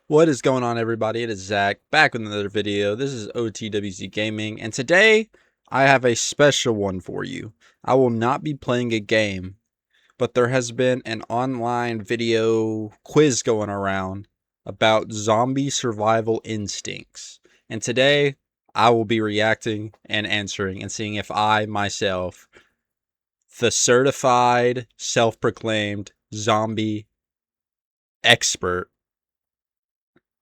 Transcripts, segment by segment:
What is going on, everybody? It is Zach, back with another video. This is OTWZ Gaming, and today I have a special one for you. I will not be playing a game, but there has been an online video quiz going around about zombie survival instincts. And today, I will be reacting and answering and seeing if I, myself, the certified, self-proclaimed zombie expert,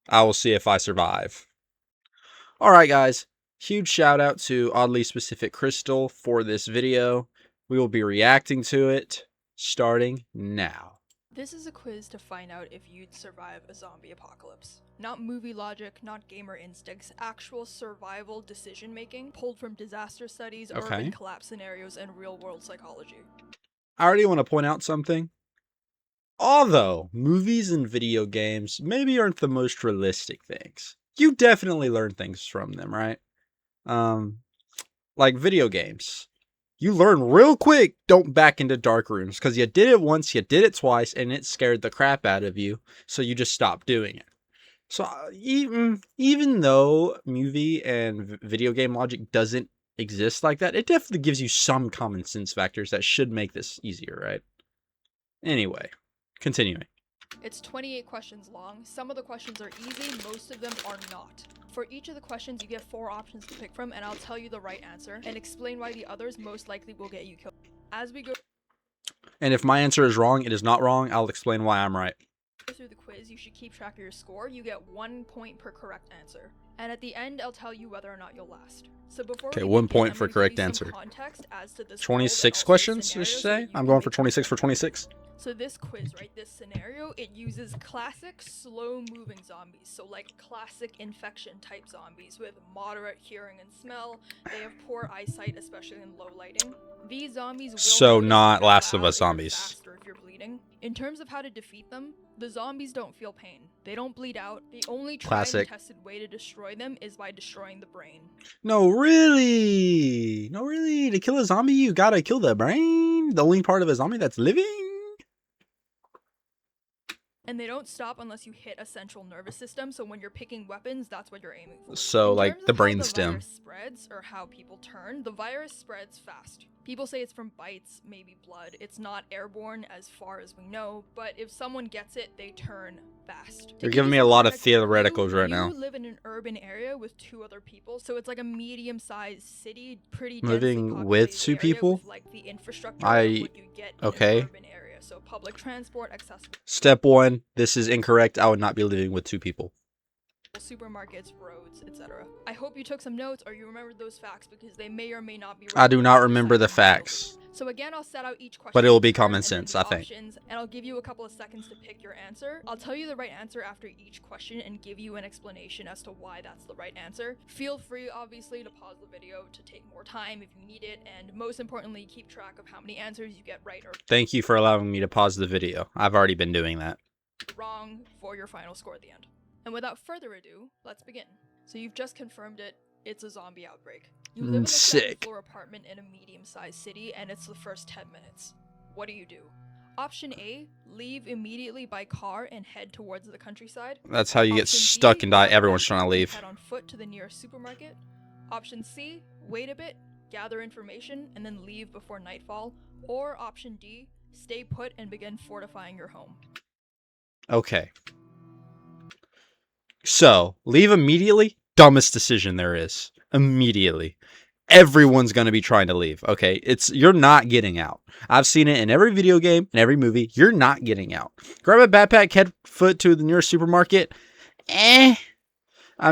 I will see if I survive. Alright guys, huge shout out to Oddly Specific Crystal for this video. We will be reacting to it starting now. This is a quiz to find out if you'd survive a zombie apocalypse. Not movie logic, not gamer instincts, actual survival decision making pulled from disaster studies, urban collapse scenarios, and real world psychology. I already want to point out something. Although movies and video games maybe aren't the most realistic things, you definitely learn things from them, right? Like video games. You learn real quick, don't back into dark rooms, because you did it once, you did it twice, and it scared the crap out of you, so you just stopped doing it. So even though movie and video game logic doesn't exist like that, it definitely gives you some common sense factors that should make this easier, right? Anyway. Continuing. It's 28 questions long. Some of the questions are easy, most of them are not. For each of the questions, you get 4 options to pick from, and I'll tell you the right answer and explain why the others most likely will get you killed. As we go and if my answer is wrong, it is not wrong. I'll explain why I'm right. Through the quiz, you should keep track of your score. You get 1 point per correct answer. And at the end, I'll tell you whether or not you'll last. So before okay, 1 point for correct answer. 26 questions, you should say? I'm going for 26 for 26. So this quiz, right, this scenario, it uses classic slow-moving zombies. So like classic infection type zombies with moderate hearing and smell. They have poor eyesight, especially in low lighting. These zombies will so not Last of Us zombies. Faster if you're bleeding. In terms of how to defeat them, the zombies don't feel pain. They don't bleed out. The only tried and tested way to destroy them is by destroying the brain. No, really? No, really? To kill a zombie, you gotta kill the brain? The only part of a zombie that's living? And they don't stop unless you hit a central nervous system, so when you're picking weapons, that's what you're aiming for. So, like, the brain stem. The virus spreads, or how people turn, the virus spreads fast. People say it's from bites, maybe blood. It's not airborne as far as we know, but if someone gets it, they turn fast. You're giving me a lot of theoreticals right now. You live in an urban area with 2 other people, so it's like a medium-sized city, pretty living with 2 people? With, like, the infrastructure what you get in an urban area. So public transport, accessible. Step 1, this is incorrect. I would not be living with 2 people. Supermarkets, roads, etc. I hope you took some notes or you remembered those facts because they may or may not be right. I do not remember the facts. So again, I'll set out each question. But it will be common sense, I think. And I'll give you a couple of seconds to pick your answer. I'll tell you the right answer after each question and give you an explanation as to why that's the right answer. Feel free, obviously, to pause the video to take more time if you need it. And most importantly, keep track of how many answers you get right or Thank you for allowing me to pause the video. I've already been doing that. Wrong for your final score at the end. And without further ado, let's begin. So you've just confirmed it. It's a zombie outbreak. You live in a second-floor apartment in a medium-sized city, and it's the first 10 minutes. What do? Option A, leave immediately by car and head towards the countryside. That's how you get stuck and die. Everyone's trying to leave. Head on foot to the nearest supermarket. Option C, wait a bit, gather information, and then leave before nightfall. Or option D, stay put and begin fortifying your home. Okay. So, leave immediately? Dumbest decision there is. Immediately. Everyone's going to be trying to leave, okay? You're not getting out. I've seen it in every video game, in every movie. You're not getting out. Grab a backpack, head foot to the nearest supermarket. I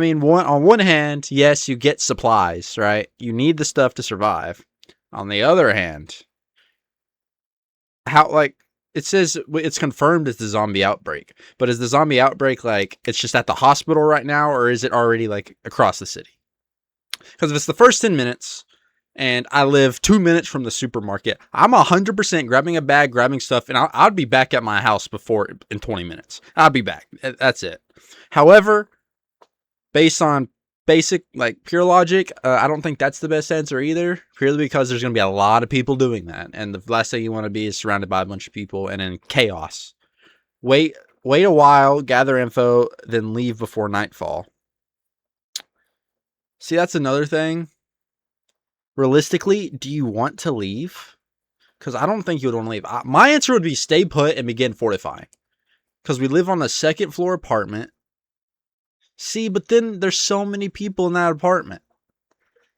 mean, on one hand, yes, you get supplies, right? You need the stuff to survive. On the other hand, it says it's confirmed as the zombie outbreak, but is the zombie outbreak like it's just at the hospital right now, or is it already like across the city? Because if it's the first 10 minutes and I live 2 minutes from the supermarket, I'm 100% grabbing a bag, grabbing stuff, and I'd be back at my house in 20 minutes. I'll be back. That's it. However, based on basic, like, pure logic, I don't think that's the best answer either, purely because there's going to be a lot of people doing that, and the last thing you want to be is surrounded by a bunch of people and in chaos. Wait wait a while, gather info, then leave before nightfall. See, that's another thing. Realistically, do you want to leave? Because I don't think you would want to leave. My answer would be stay put and begin fortifying. Because we live on a second floor apartment. See, but then there's so many people in that apartment.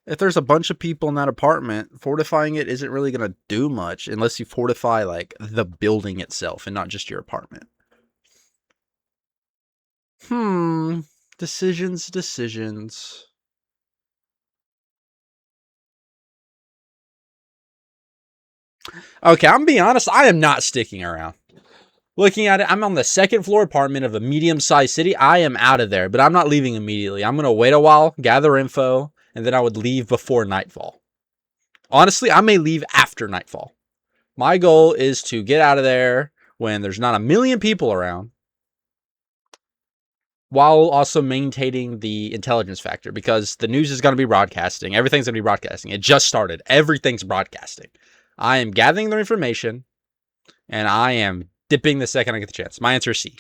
If there's a bunch of people in that apartment, fortifying it isn't really going to do much unless you fortify like the building itself and not just your apartment. Decisions. Okay, I'm being honest. I am not sticking around. Looking at it, I'm on the second floor apartment of a medium-sized city. I am out of there, but I'm not leaving immediately. I'm going to wait a while, gather info, and then I would leave before nightfall. Honestly, I may leave after nightfall. My goal is to get out of there when there's not a million people around, while also maintaining the intelligence factor, because the news is going to be broadcasting. Everything's going to be broadcasting. It just started. Everything's broadcasting. I am gathering the information, and I am dipping the second I get the chance. My answer is C.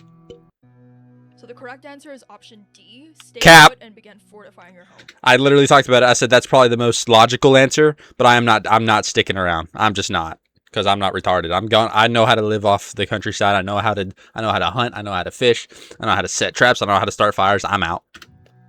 So the correct answer is option D. Stay put and begin fortifying your home. I literally talked about it. I said that's probably the most logical answer, but I'm not sticking around. I'm just not, because I'm not retarded. I know how to live off the countryside. I know how to hunt. I know how to fish. I know how to set traps. I know how to start fires. I'm out.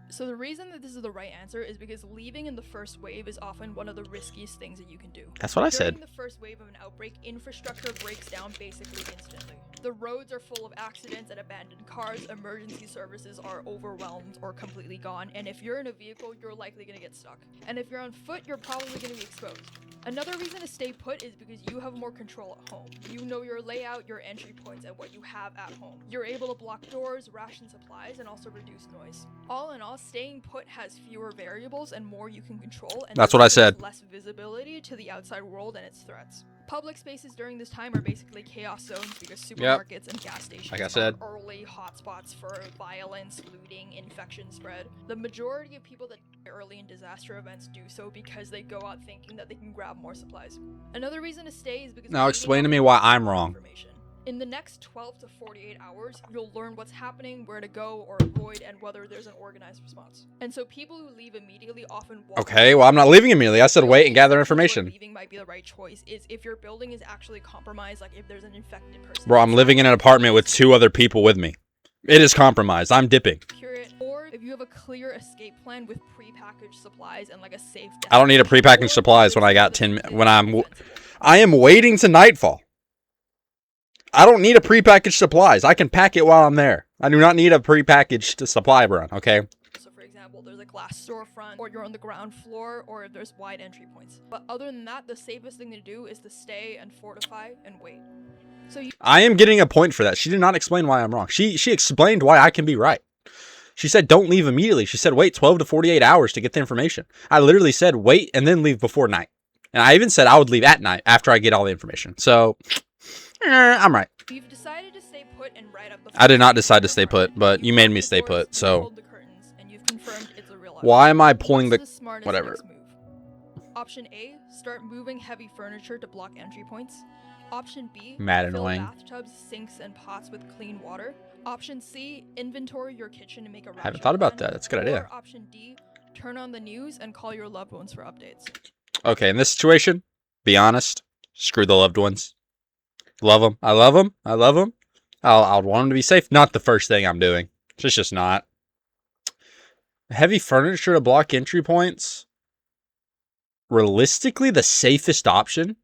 So the reason that this is the right answer is because leaving in the first wave is often one of the riskiest things that you can do. That's what I said. During the first wave of an outbreak, infrastructure breaks down basically instantly. The roads are full of accidents and abandoned cars, emergency services are overwhelmed or completely gone, and if you're in a vehicle, you're likely going to get stuck. And if you're on foot, you're probably going to be exposed. Another reason to stay put is because you have more control at home. You know your layout, your entry points, and what you have at home. You're able to block doors, ration supplies, and also reduce noise. All in all, staying put has fewer variables and more you can control, and that's what I said. Less visibility to the outside world and its threats. Public spaces during this time are basically chaos zones because supermarkets and gas stations are early hotspots for violence, looting, infection spread. The majority of people that die early in disaster events do so because they go out thinking that they can grab more supplies. Another reason to stay is because— Now explain to me why I'm wrong. In the next 12 to 48 hours, you'll learn what's happening, where to go or avoid, and whether there's an organized response. And so people who leave immediately often walk— Okay, well, I'm not leaving immediately. I said wait and gather information. Leaving might be the right choice is if your building is actually compromised, like if there's an infected person. Bro, I'm living in an apartment with 2 other people with me. It is compromised. I'm dipping. Or if you have a clear escape plan with prepackaged supplies and like a safe— I don't need a prepackaged supplies when I got I am waiting to nightfall. I don't need a prepackaged supplies. I can pack it while I'm there. I do not need a prepackaged supply run, okay? So for example, there's a glass storefront, or you're on the ground floor, or if there's wide entry points. But other than that, the safest thing to do is to stay and fortify and wait. So I am getting a point for that. She did not explain why I'm wrong. She explained why I can be right. She said don't leave immediately. She said wait 12 to 48 hours to get the information. I literally said wait and then leave before night. And I even said I would leave at night after I get all the information. So I'm right. You've decided to stay put and write up the— I did not decide to stay put, but you made me stay put, so and you've confirmed it's a real— why am I pulling the whatever? Option A, start moving heavy furniture to block entry points. Option B, fill bathtubs, sinks, and pots with clean water. Option C, inventory your kitchen and make a— I haven't thought about that. That's a good idea. Or option D, turn on the news and call your loved ones for updates. Okay, in this situation, be honest, screw the loved ones. Love them. I love them. I love them. I'll want them to be safe. Not the first thing I'm doing. It's just not. Heavy furniture to block entry points. Realistically, the safest option.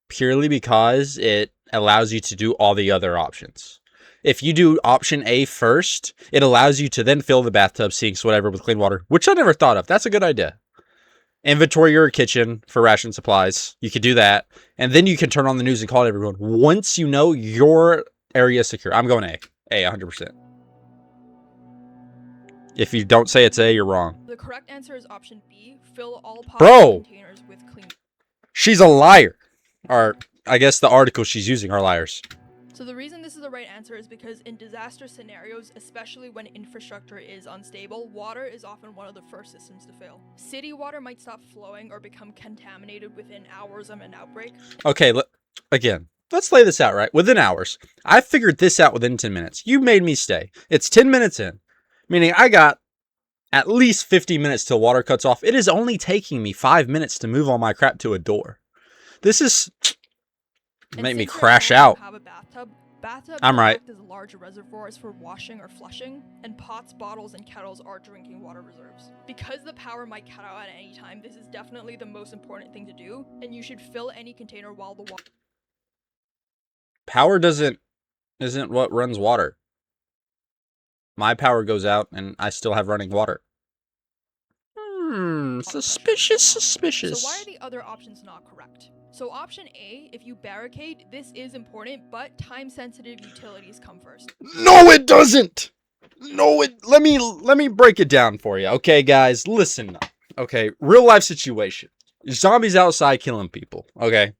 Purely because it allows you to do all the other options. If you do option A first, it allows you to then fill the bathtub, sinks, whatever with clean water. Which I never thought of. That's a good idea. Inventory your kitchen for ration supplies. You could do that. And then you can turn on the news and call everyone. Once you know your area is secure. I'm going A. A, 100%. If you don't say it's A, you're wrong. The correct answer is option B. Fill all possible containers with clean— She's a liar. Or, I guess the articles she's using are liars. So the reason this is the right answer is because in disaster scenarios, especially when infrastructure is unstable, water is often one of the first systems to fail. City water might stop flowing or become contaminated within hours of an outbreak. Okay, again, let's lay this out, right? Within hours. I figured this out within 10 minutes. You made me stay. It's 10 minutes in, meaning I got at least 50 minutes till water cuts off. It is only taking me 5 minutes to move all my crap to a door. This is make me crash out. Have a bathtub. Bathtubs I'm right. act as large reservoirs for washing or flushing, and pots, bottles, and kettles are drinking water reserves. Because the power might cut out at any time, this is definitely the most important thing to do, and you should fill any container while the water. Power isn't what runs water. My power goes out and I still have running water. Suspicious. So why are the other options not correct? So option A, if you barricade, this is important, but time-sensitive utilities come first. No, it doesn't. No, let me break it down for you. Okay, guys, listen up. Okay, real life situation. Zombies outside killing people. Okay.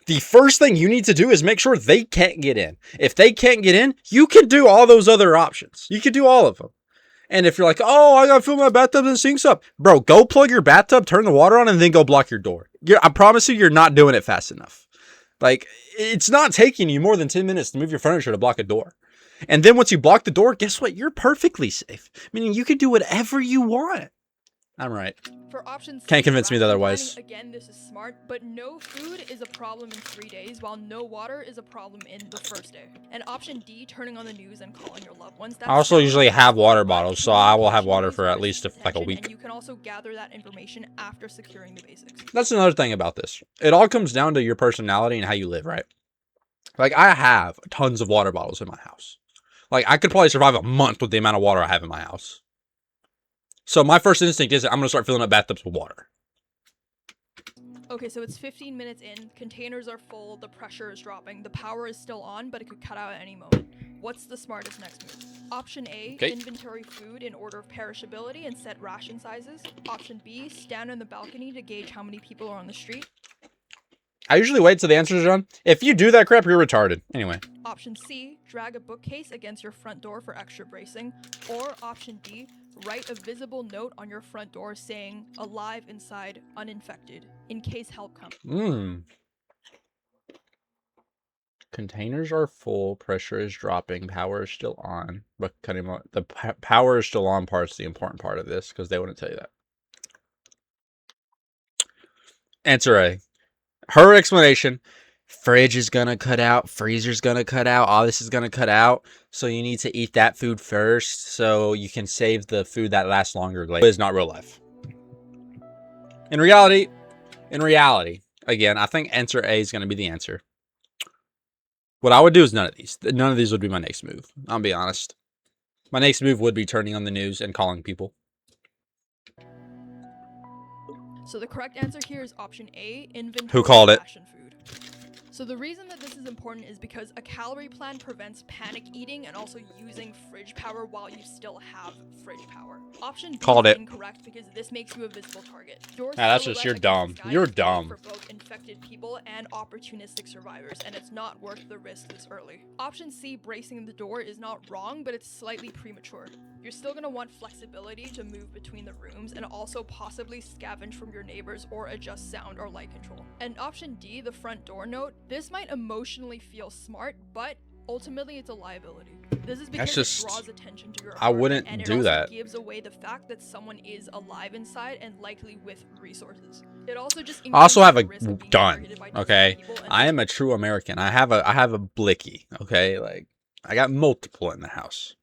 The first thing you need to do is make sure they can't get in. If they can't get in, you can do all those other options. You can do all of them. And if you're like, oh, I gotta fill my bathtub and sinks up. Bro, go plug your bathtub, turn the water on, and then go block your door. I promise you, you're not doing it fast enough. Like, it's not taking you more than 10 minutes to move your furniture to block a door. And then once you block the door, guess what? You're perfectly safe. Meaning you can do whatever you want. I'm right. For option C, can't convince me otherwise. Again, this is smart, but no food is a problem in 3 days, while no water is a problem in the first day. And option D, turning on the news and calling your loved ones. I also usually have water bottles, so I will have water for at least like a week. And you can also gather that information after securing the basics. That's another thing about this. It all comes down to your personality and how you live, right? Like, I have tons of water bottles in my house. Like, I could probably survive a month with the amount of water I have in my house. So my first instinct is I'm going to start filling up bathtubs with water. Okay, so it's 15 minutes in, containers are full, the pressure is dropping, the power is still on, but it could cut out at any moment. What's the smartest next move? Option A, inventory food in order of perishability and set ration sizes. Option B, stand on the balcony to gauge how many people are on the street. I usually wait till the answers are done. If you do that crap, you're retarded. Anyway. Option C, drag a bookcase against your front door for extra bracing. Or option D, write a visible note on your front door saying, alive inside, uninfected, in case help comes. Containers are full, pressure is dropping, power is still on. But the power is still on part is the important part of this, because they wouldn't tell you that. Answer A. Her explanation, fridge is going to cut out, freezer's going to cut out, all this is going to cut out. So you need to eat that food first so you can save the food that lasts longer later. It is not real life. In reality, again, I think answer A is going to be the answer. What I would do is none of these. None of these would be my next move. I'll be honest. My next move would be turning on the news and calling people. So the correct answer here is option A, inventory. Who called it? Ration food. So the reason that this is important is because a calorie plan prevents panic eating and also using fridge power while you still have fridge power. Option B called is it. Incorrect because this makes you a visible target. Yeah, that's just, you're dumb. You're dumb. For both infected people and opportunistic survivors, and it's not worth the risk this early. Option C, bracing the door, is not wrong, but it's slightly premature. You're still gonna want flexibility to move between the rooms and also possibly scavenge from your neighbors or adjust sound or light control. And option D, the front door note, this might emotionally feel smart, but ultimately it's a liability. This is because it draws attention to your apartment, I wouldn't and do that. It gives away the fact that someone is alive inside and likely with resources. It also just I also have a gun. Okay, I am a true American. I have a blicky. Okay, like I got multiple in the house.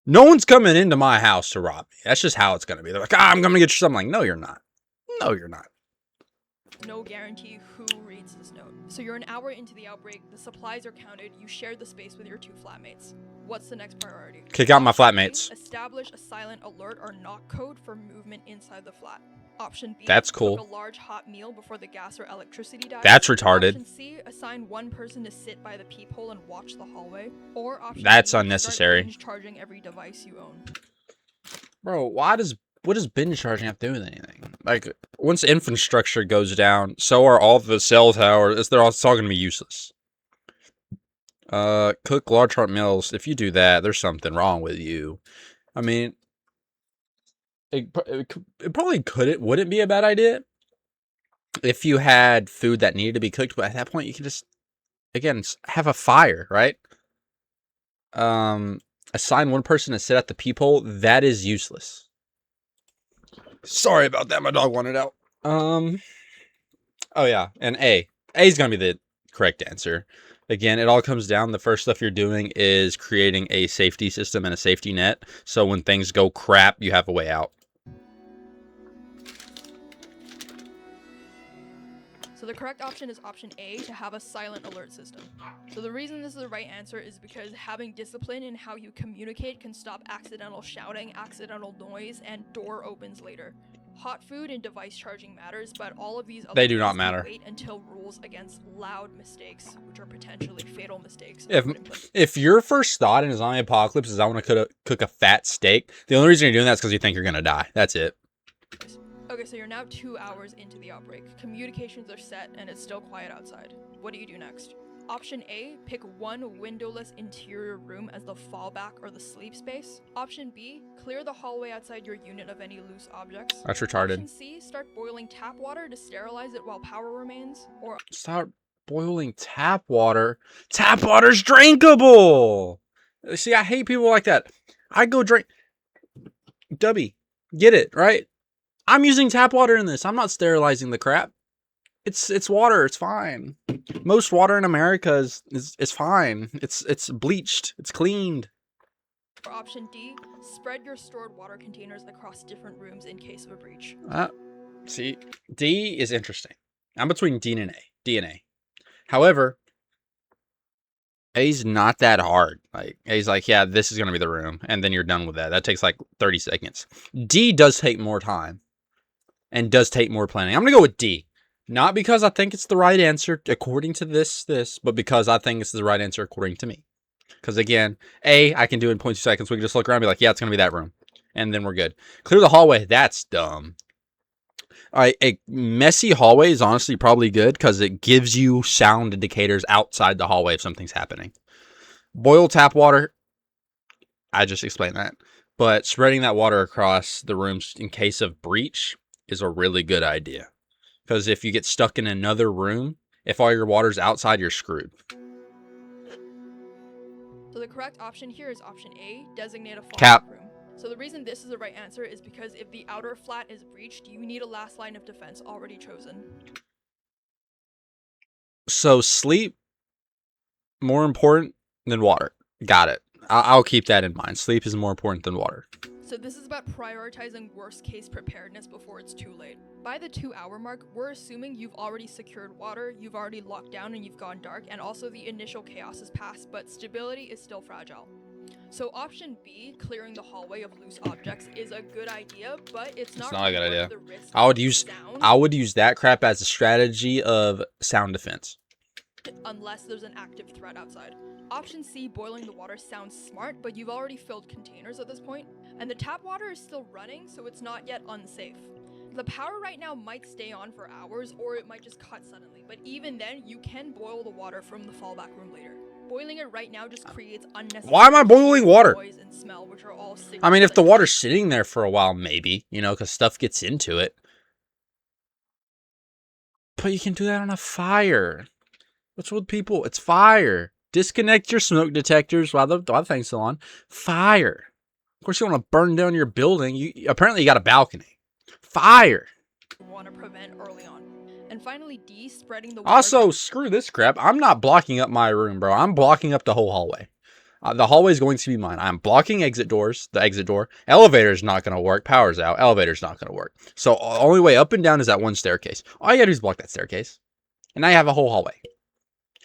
No one's coming into my house to rob me. That's just how it's gonna be. They're like, I'm gonna get you something. Like, no, you're not. No, you're not. No guarantee who reads this note. So you're an hour into the outbreak, the supplies are counted, you share the space with your 2 flatmates. What's the next priority? Kick out my flatmates. Establish a silent alert or knock code for movement inside the flat. Option B. That's cool. Cook a large hot meal before the gas or electricity dies. That's retarded. Option C. Assign one person to sit by the peephole and watch the hallway. Or option That's D, unnecessary. Start binge charging every device you own. Bro, what does binge charging have to do with anything? Like, once infrastructure goes down, so are all the cell towers. It's all going to be useless. Cook large hot meals. If you do that, there's something wrong with you. I mean, it probably wouldn't be a bad idea. if you had food that needed to be cooked, but at that point you can just, again, have a fire, right? Assign one person to sit at the peephole. That is useless. Sorry about that. My dog wanted out. Oh yeah, and A is gonna be the correct answer. Again, it all comes down. The first stuff you're doing is creating a safety system and a safety net. So when things go crap, you have a way out. So the correct option is option A, to have a silent alert system. So the reason this is the right answer is because having discipline in how you communicate can stop accidental shouting, accidental noise, and door opens later. Hot food and device charging matters, but all of these other They do not matter. wait until rules against loud mistakes, which are potentially fatal mistakes. If your first thought in a zombie apocalypse is I want to cook a fat steak, the only reason you're doing that is because you think you're gonna die. That's it. Okay, so you're now 2 hours into the outbreak. Communications are set, and it's still quiet outside. What do you do next? Option A, pick one windowless interior room as the fallback or the sleep space. Option B, clear the hallway outside your unit of any loose objects. That's retarded. Option C, start boiling tap water to sterilize it while power remains. Or start boiling tap water. Tap water's drinkable. See, I hate people like that. I go drink. Dubby, get it, right? I'm using tap water in this. I'm not sterilizing the crap. It's water. It's fine. Most water in America is fine. It's bleached. It's cleaned. Or option D, spread your stored water containers across different rooms in case of a breach. See, D is interesting. I'm between D and A. However, A's not that hard. Like A's like, yeah, this is gonna be the room, and then you're done with that. That takes like 30 seconds. D does take more time, and does take more planning. I'm gonna go with D. Not because I think it's the right answer according to this, but because I think it's the right answer according to me. Because again, A, I can do it in 0.2 seconds. We can just look around and be like, yeah, it's going to be that room. And then we're good. Clear the hallway. That's dumb. All right, a messy hallway is honestly probably good because it gives you sound indicators outside the hallway if something's happening. Boil tap water. I just explained that. But spreading that water across the rooms in case of breach is a really good idea. Because if you get stuck in another room, if all your water's outside, you're screwed. So the correct option here is option A, designate a Cap. room. So the reason this is the right answer is because if the outer flat is breached, you need a last line of defense already chosen. So sleep, more important than water. Got it. I'll keep that in mind. Sleep is more important than water. So this is about prioritizing worst case preparedness before it's too late. By the 2 hour mark, we're assuming you've already secured water, you've already locked down and you've gone dark, and also the initial chaos has passed, but stability is still fragile. So option B, clearing the hallway of loose objects, is a good idea, but it's not a good idea. The risk I would use that crap as a strategy of sound defense. Unless there's an active threat outside. Option C, boiling the water, sounds smart, but you've already filled containers at this point, and the tap water is still running, so it's not yet unsafe. The power right now might stay on for hours, or it might just cut suddenly, but even then, you can boil the water from the fallback room later. Boiling it right now just creates unnecessary Why am I boiling water? Noise and smell, which are all I mean, if the water's sitting there for a while, maybe, because stuff gets into it. But you can do that on a fire. What's with people? It's fire. Disconnect your smoke detectors while the thing's still on. Fire. Of course, you want to burn down your building. Apparently you got a balcony. Fire. You want to prevent early on. And finally, D, spreading the water. Also, screw this crap. I'm not blocking up my room, bro. I'm blocking up the whole hallway. The hallway is going to be mine. I'm blocking the exit door. Elevator's not going to work. Power's out. Elevator's not going to work. So, only way up and down is that one staircase. All you got to do is block that staircase. And now you have a whole hallway.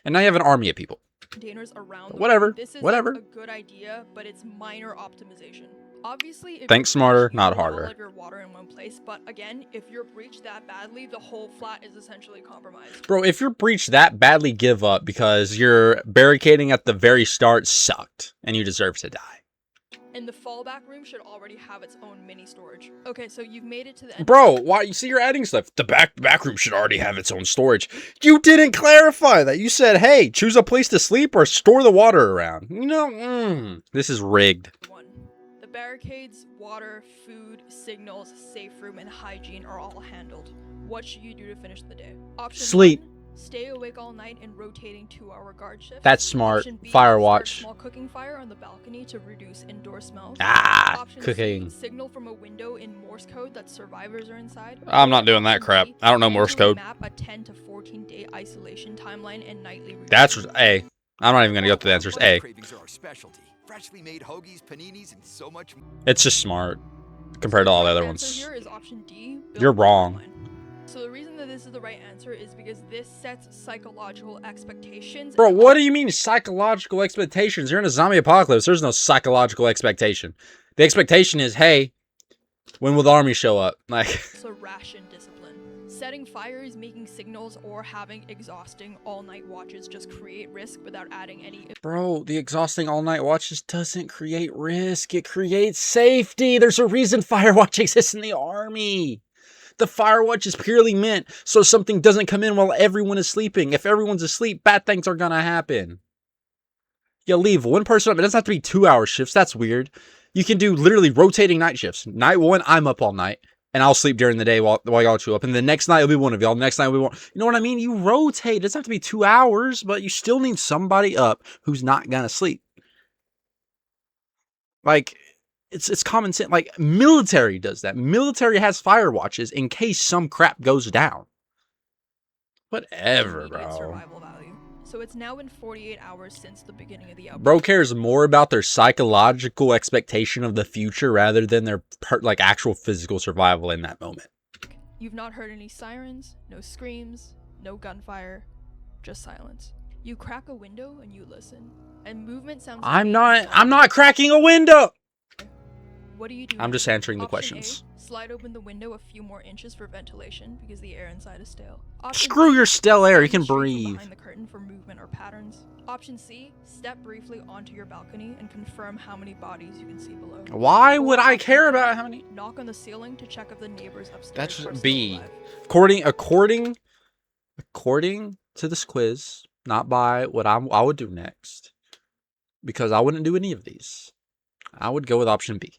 And now you have an army of people. Containers around. Whatever. This is Whatever. a good idea, but it's minor optimization. Obviously, if think smarter, not harder. All of your water in one place, but again, if you're breached that badly, the whole flat is essentially compromised. Bro, if you're breached that badly, give up because your barricading at the very start sucked and you deserve to die. And the fallback room should already have its own mini storage. Okay, so you've made it to the end. Bro, why? You see, you're adding stuff. The back room should already have its own storage. You didn't clarify that. You said, hey, choose a place to sleep or store the water around. This is rigged. The barricades, water, food, signals, safe room, and hygiene are all handled. What should you do to finish the day? Option Sleep. 1, stay awake all night in rotating 2-hour guard shifts. That's smart. Option B, Fire start watch. small cooking fire on the balcony to reduce indoor smells. Option Option C, signal from a window in Morse code that survivors are inside. I'm not doing that Option crap. D, I don't know Morse mentally code. Map a 10 to 14 day isolation timeline and nightly routine. That's A. I'm not even gonna go through the answers. A. Cravings are our specialty. Freshly made hoagies, paninis, and so much more. It's just smart compared to all the other Answer ones. here is option D. build You're a wrong. timeline. So the reason that this is the right answer is because this sets psychological expectations. Bro, and what do you mean psychological expectations? You're in a zombie apocalypse. There's no psychological expectation. The expectation is, hey, when will the army show up? Like, also ration discipline. Setting fires, making signals, or having exhausting all-night watches just create risk without adding any. bro, the exhausting all-night watch just doesn't create risk. It creates safety. There's a reason fire watch exists in the army. The fire watch is purely meant so something doesn't come in while everyone is sleeping. If everyone's asleep, bad things are gonna happen. You leave one person up. It doesn't have to be 2-hour shifts. That's weird. You can do literally rotating night shifts. Night 1, I'm up all night, and I'll sleep during the day while y'all two up. And the next night will be one of y'all. The next night will be one. You know what I mean? You rotate. It doesn't have to be 2 hours, but you still need somebody up who's not gonna sleep. Like, it's common sense. Like, military does that. Military has fire watches in case some crap goes down. Whatever, immediate bro. survival value. So it's now been 48 hours since the beginning of the outbreak. Bro cares more about their psychological expectation of the future rather than their like actual physical survival in that moment. You've not heard any sirens, no screams, no gunfire, just silence. You crack a window and you listen, and movement sounds. I'm not cracking a window. What do you do? I'm just answering the Option questions. A, slide open the window a few more inches for ventilation because the air inside is stale. Option Screw B, your stale air. You stand can straight from breathe. behind the curtain for movement or patterns. Option C, step briefly onto your balcony and confirm how many bodies you can see below. Why Or would I option care D, about how many? Knock on the ceiling to check if the neighbors upstairs That's are still B. alive. According to this quiz, not by what I would do next, because I wouldn't do any of these. I would go with option B.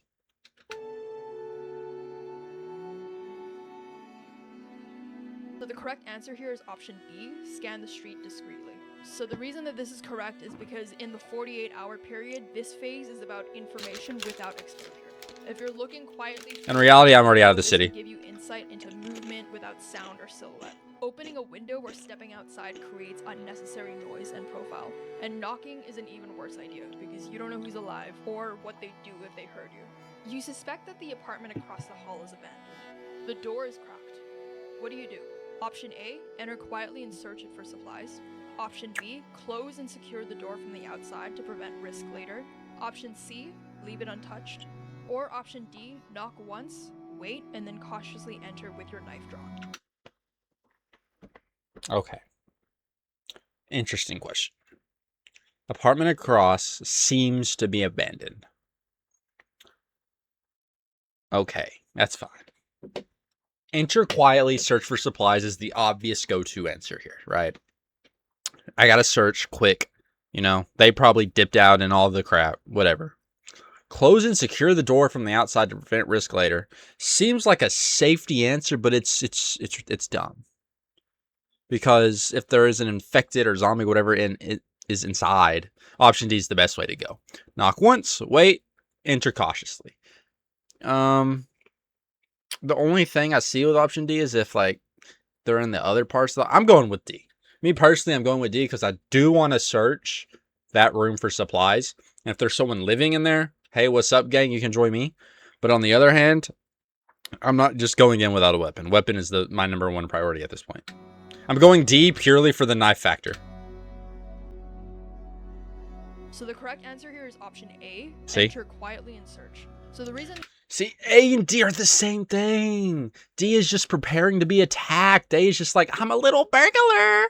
So the correct answer here is option B, scan the street discreetly. So the reason that this is correct is because in the 48-hour period, this phase is about information without exposure. If you're looking quietly... In reality, I'm already out of the this city. will give you insight into movement without sound or silhouette. Opening a window or stepping outside creates unnecessary noise and profile. And knocking is an even worse idea because you don't know who's alive or what they'd do if they heard you. You suspect that the apartment across the hall is abandoned. The door is cracked. What do you do? Option A, enter quietly and search it for supplies. Option B, close and secure the door from the outside to prevent risk later. Option C, leave it untouched. Or option D, knock once, wait, and then cautiously enter with your knife drawn. Okay. Interesting question. Apartment across seems to be abandoned. Okay, that's fine. Enter quietly, search for supplies is the obvious go-to answer here, right? I gotta search quick. You know, they probably dipped out and all the crap, whatever. Close and secure the door from the outside to prevent risk later. Seems like a safety answer, but it's dumb. Because if there is an infected or zombie, whatever, and it is inside, option D is the best way to go. Knock once, wait, enter cautiously. The only thing I see with option D is if like they're in the other parts. I'm going with D. Me personally, I'm going with D because I do want to search that room for supplies. And if there's someone living in there, hey, what's up, gang? You can join me. But on the other hand, I'm not just going in without a weapon. Weapon is my number one priority at this point. I'm going D purely for the knife factor. So the correct answer here is option A, See? enter quietly and search. So the reason... See, A and D are the same thing. D is just preparing to be attacked. A is just like, I'm a little burglar.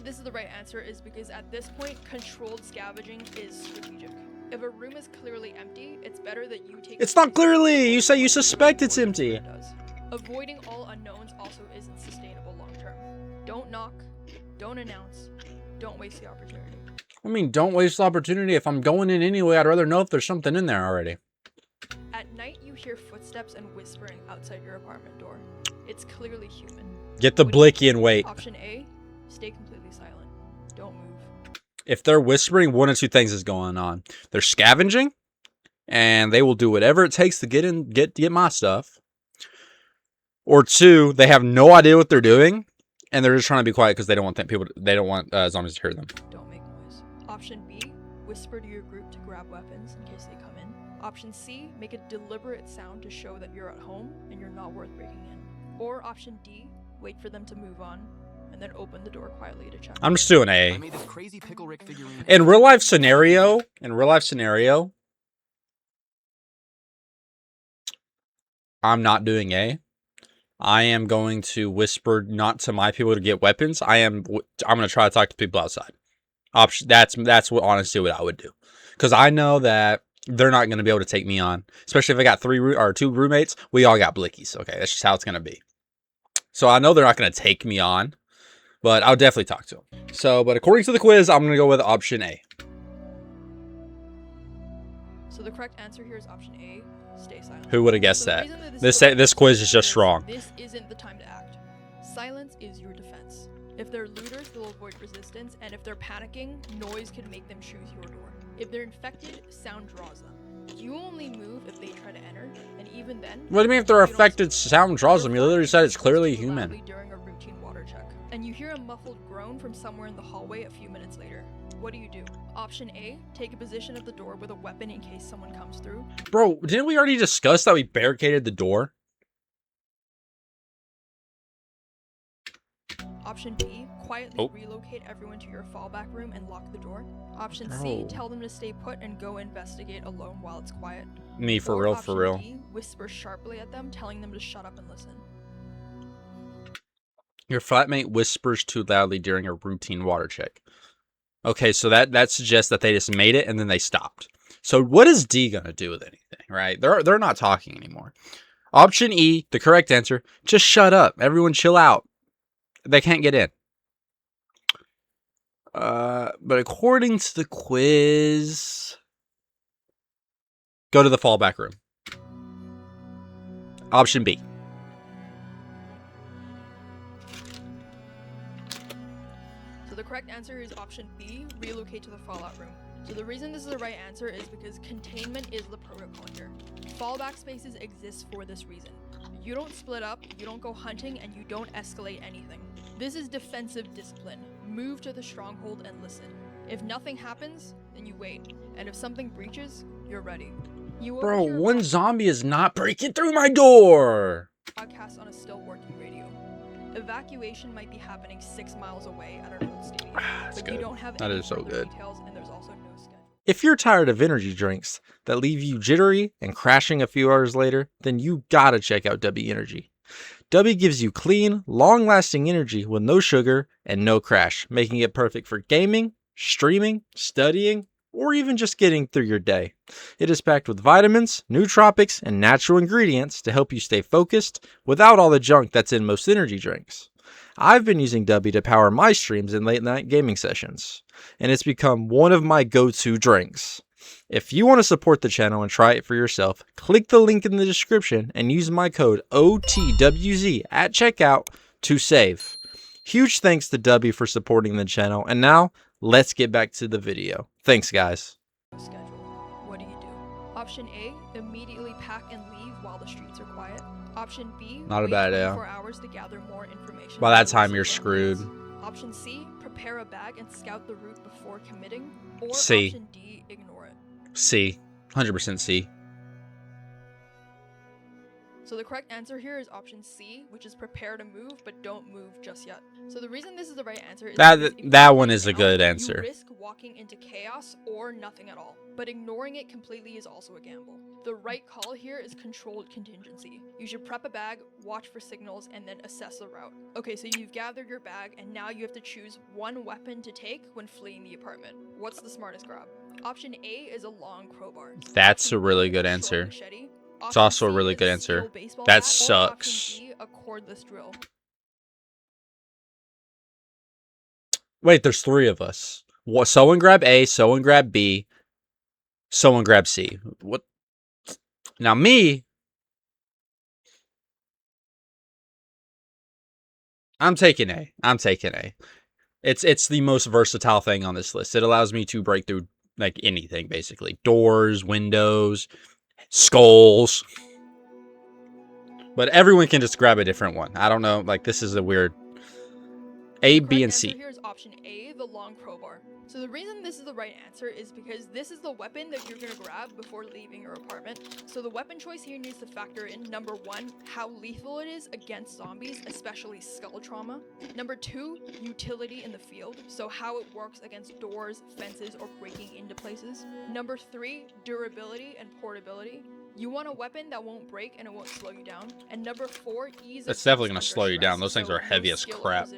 this is the right answer is because at this point, controlled scavenging is strategic. If a room is clearly empty, it's better that you take... It's not clearly. You say you suspect it's empty. Avoiding all unknowns also isn't sustainable long term. Don't knock, don't announce, don't waste the opportunity. I mean, don't waste the opportunity. If I'm going in anyway, I'd rather know if there's something in there already. At night, you hear footsteps and whispering outside your apartment door. It's clearly human. Get the blicky and wait. Option A, stay completely silent. Don't move. If they're whispering, one of two things is going on. They're scavenging, and they will do whatever it takes to get my stuff. Or two, they have no idea what they're doing, and they're just trying to be quiet because they don't want zombies to hear them. Don't make noise. Option B, whisper to your group to grab weapons in case they come in. Option C, make a deliberate sound to show that you're at home and you're not worth breaking in. Or option D, wait for them to move on and then open the door quietly to check. I'm just doing A. I made this crazy Pickle Rick figurine. In real life scenario, I'm not doing A. I am going to whisper not to my people to get weapons. I'm going to try to talk to people outside. That's what honestly what I would do, because I know that they're not going to be able to take me on, especially if I got two roommates. We all got blickies. Okay, that's just how it's going to be. So I know they're not going to take me on, but I'll definitely talk to them. So, but according to the quiz, I'm going to go with option A. So the correct answer here is option A, stay silent. Who would have guessed So the that? reason that This quiz is just wrong. This isn't the time to act. Silence is your defense. If they're looters, they'll avoid resistance, and if they're panicking, noise could make them choose your door. If they're infected, sound draws them. You only move if they try to enter, and even then... What do you mean if they're affected, sound draws them? You literally said it's clearly human. During a routine water check, and you hear a muffled groan from somewhere in the hallway a few minutes later. What do you do? Option A, take a position at the door with a weapon in case someone comes through. Bro, didn't we already discuss that we barricaded the door? Option B, quietly relocate everyone to your fallback room and lock the door. Option C, tell them to stay put and go investigate alone while it's quiet. Me, for Or real, option for real. D, whisper sharply at them, telling them to shut up and listen. Your flatmate whispers too loudly during a routine water check. Okay, so that suggests that they just made it and then they stopped. So what is D gonna do with anything, right? They're not talking anymore. Option E, the correct answer, just shut up. Everyone chill out. They can't get in. But according to the quiz, go to the fallback room. Option B. So the correct answer is option B, relocate to the fallout room. So the reason this is the right answer is because containment is the protocol here. Fallback spaces exist for this reason. You don't split up, you don't go hunting, and you don't escalate anything. This is defensive discipline. Move to the stronghold and listen. If nothing happens, then you wait. And if something breaches, you're ready. Bro, one zombie is not breaking through my door. Podcast on a still working radio. Evacuation might be happening 6 miles away at an old stadium, That's but good. you don't have That any is so further good. details, and there's also no schedule. If you're tired of energy drinks that leave you jittery and crashing a few hours later, then you gotta check out W Energy. W gives you clean, long-lasting energy with no sugar and no crash, making it perfect for gaming, streaming, studying, or even just getting through your day. It is packed with vitamins, nootropics, and natural ingredients to help you stay focused without all the junk that's in most energy drinks. I've been using W to power my streams and late night gaming sessions, and it's become one of my go-to drinks. If you want to support the channel and try it for yourself, click the link in the description and use my code OTWZ at checkout to save. Huge thanks to W for supporting the channel, and now let's get back to the video. Thanks, guys. Schedule. What do you do? Option A, immediately pack and leave while the streets are quiet. Option B, Not a wait bad idea. 24 hours to gather more information. By that before time, you're some screwed. updates. Option C, prepare a bag and scout the route before committing. Or C. option D, ignore it. C. 100% C. So the correct answer here is option C, which is prepare to move, but don't move just yet. So the reason this is the right answer is because if you That move one is a now, good you answer. risk walking into chaos or nothing at all. But ignoring it completely is also a gamble. The right call here is controlled contingency. You should prep a bag, watch for signals, and then assess the route. Okay, so you've gathered your bag, and now you have to choose one weapon to take when fleeing the apartment. What's the smartest grab? Option A is a long crowbar. That's Option a really B, good short answer. machete. It's Option also a C really is good steel answer. baseball That bat, or sucks. Option D, a cordless drill. Wait, there's three of us. Someone grab A, someone grab B, someone grab C. What? Now me, I'm taking A. It's the most versatile thing on this list. It allows me to break through like anything, basically. Doors, windows, skulls. But everyone can just grab a different one. I don't know. Like, this is a weird... A, B, and C. Here is option A, the long crowbar. So the reason this is the right answer is because this is the weapon that you're going to grab before leaving your apartment. So the weapon choice here needs to factor in, number 1, how lethal it is against zombies, especially skull trauma. Number 2, utility in the field, so how it works against doors, fences, or breaking into places. Number 3, durability and portability. You want a weapon that won't break and it won't slow you down. And number 4, ease. It's definitely going to slow you down. Those things are heavy as crap.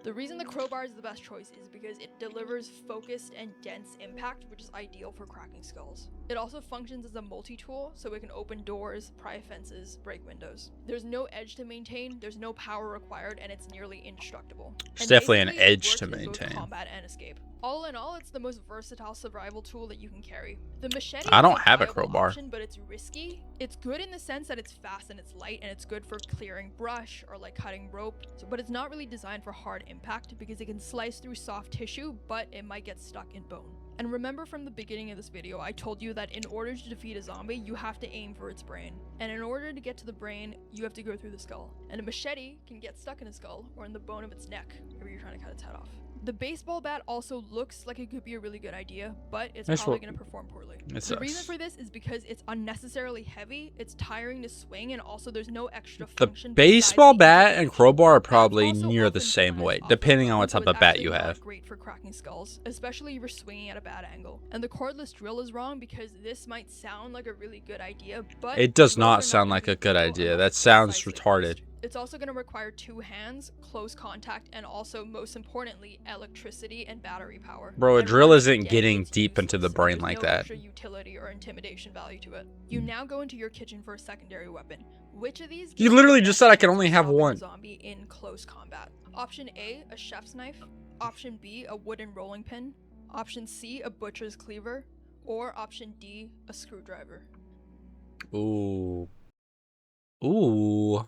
The reason the crowbar is the best choice is because it delivers focused and dense impact, which is ideal for cracking skulls. It also functions as a multi-tool, so it can open doors, pry fences, break windows. There's no edge to maintain, there's no power required, and it's nearly indestructible. It's definitely an edge to maintain. Combat and escape. All in all, it's the most versatile survival tool that you can carry. The machete I don't is have a viable crowbar, option, but it's risky. It's good in the sense that it's fast and it's light, and it's good for clearing brush or like cutting rope, but it's not really designed for hard impact because it can slice through soft tissue, but it might get stuck in bone. And remember from the beginning of this video, I told you that in order to defeat a zombie, you have to aim for its brain. And in order to get to the brain, you have to go through the skull. And a machete can get stuck in a skull or in the bone of its neck if you're trying to cut its head off. The baseball bat also looks like it could be a really good idea, but it's probably going to perform poorly. The reason for this is because it's unnecessarily heavy, it's tiring to swing, and also there's no extra function. The baseball bat and crowbar are probably near the same weight, depending on what type of bat you have. Great for cracking skulls, especially if you're swinging at a bad angle. And the cordless drill is wrong because this might sound like a really good idea, but it does not sound like a good idea. That sounds retarded. It's also going to require 2 hands, close contact, and also, most importantly, electricity and battery power. Bro, a drill isn't getting deep into the brain like that. Extra utility or intimidation value to it. You now go into your kitchen for a secondary weapon. Which of these? You literally just said I can only have one. Zombie in close combat. Option A, a chef's knife. Option B, a wooden rolling pin. Option C, a butcher's cleaver. Or option D, a screwdriver. Ooh. Ooh.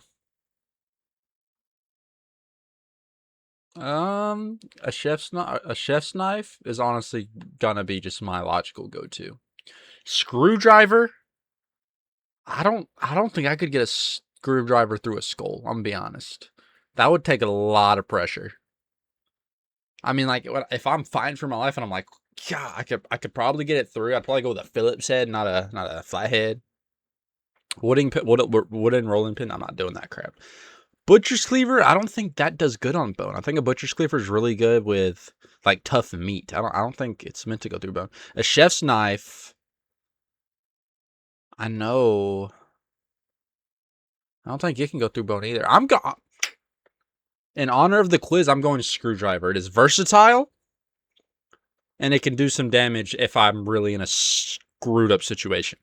A chef's knife is honestly gonna be just my logical go-to. Screwdriver? I don't think I could get a screwdriver through a skull, I'm gonna be honest. That would take a lot of pressure. I mean, like, if I'm fighting for my life and I'm like, yeah, I could probably get it through. I'd probably go with a Phillips head, not a flathead. Wooden rolling pin. I'm not doing that crap. Butcher's cleaver, I don't think that does good on bone. I think a butcher's cleaver is really good with like tough meat. I don't think it's meant to go through bone. A chef's knife, I know. I don't think it can go through bone either. In honor of the quiz, I'm going screwdriver. It is versatile, and it can do some damage if I'm really in a screwed up situation.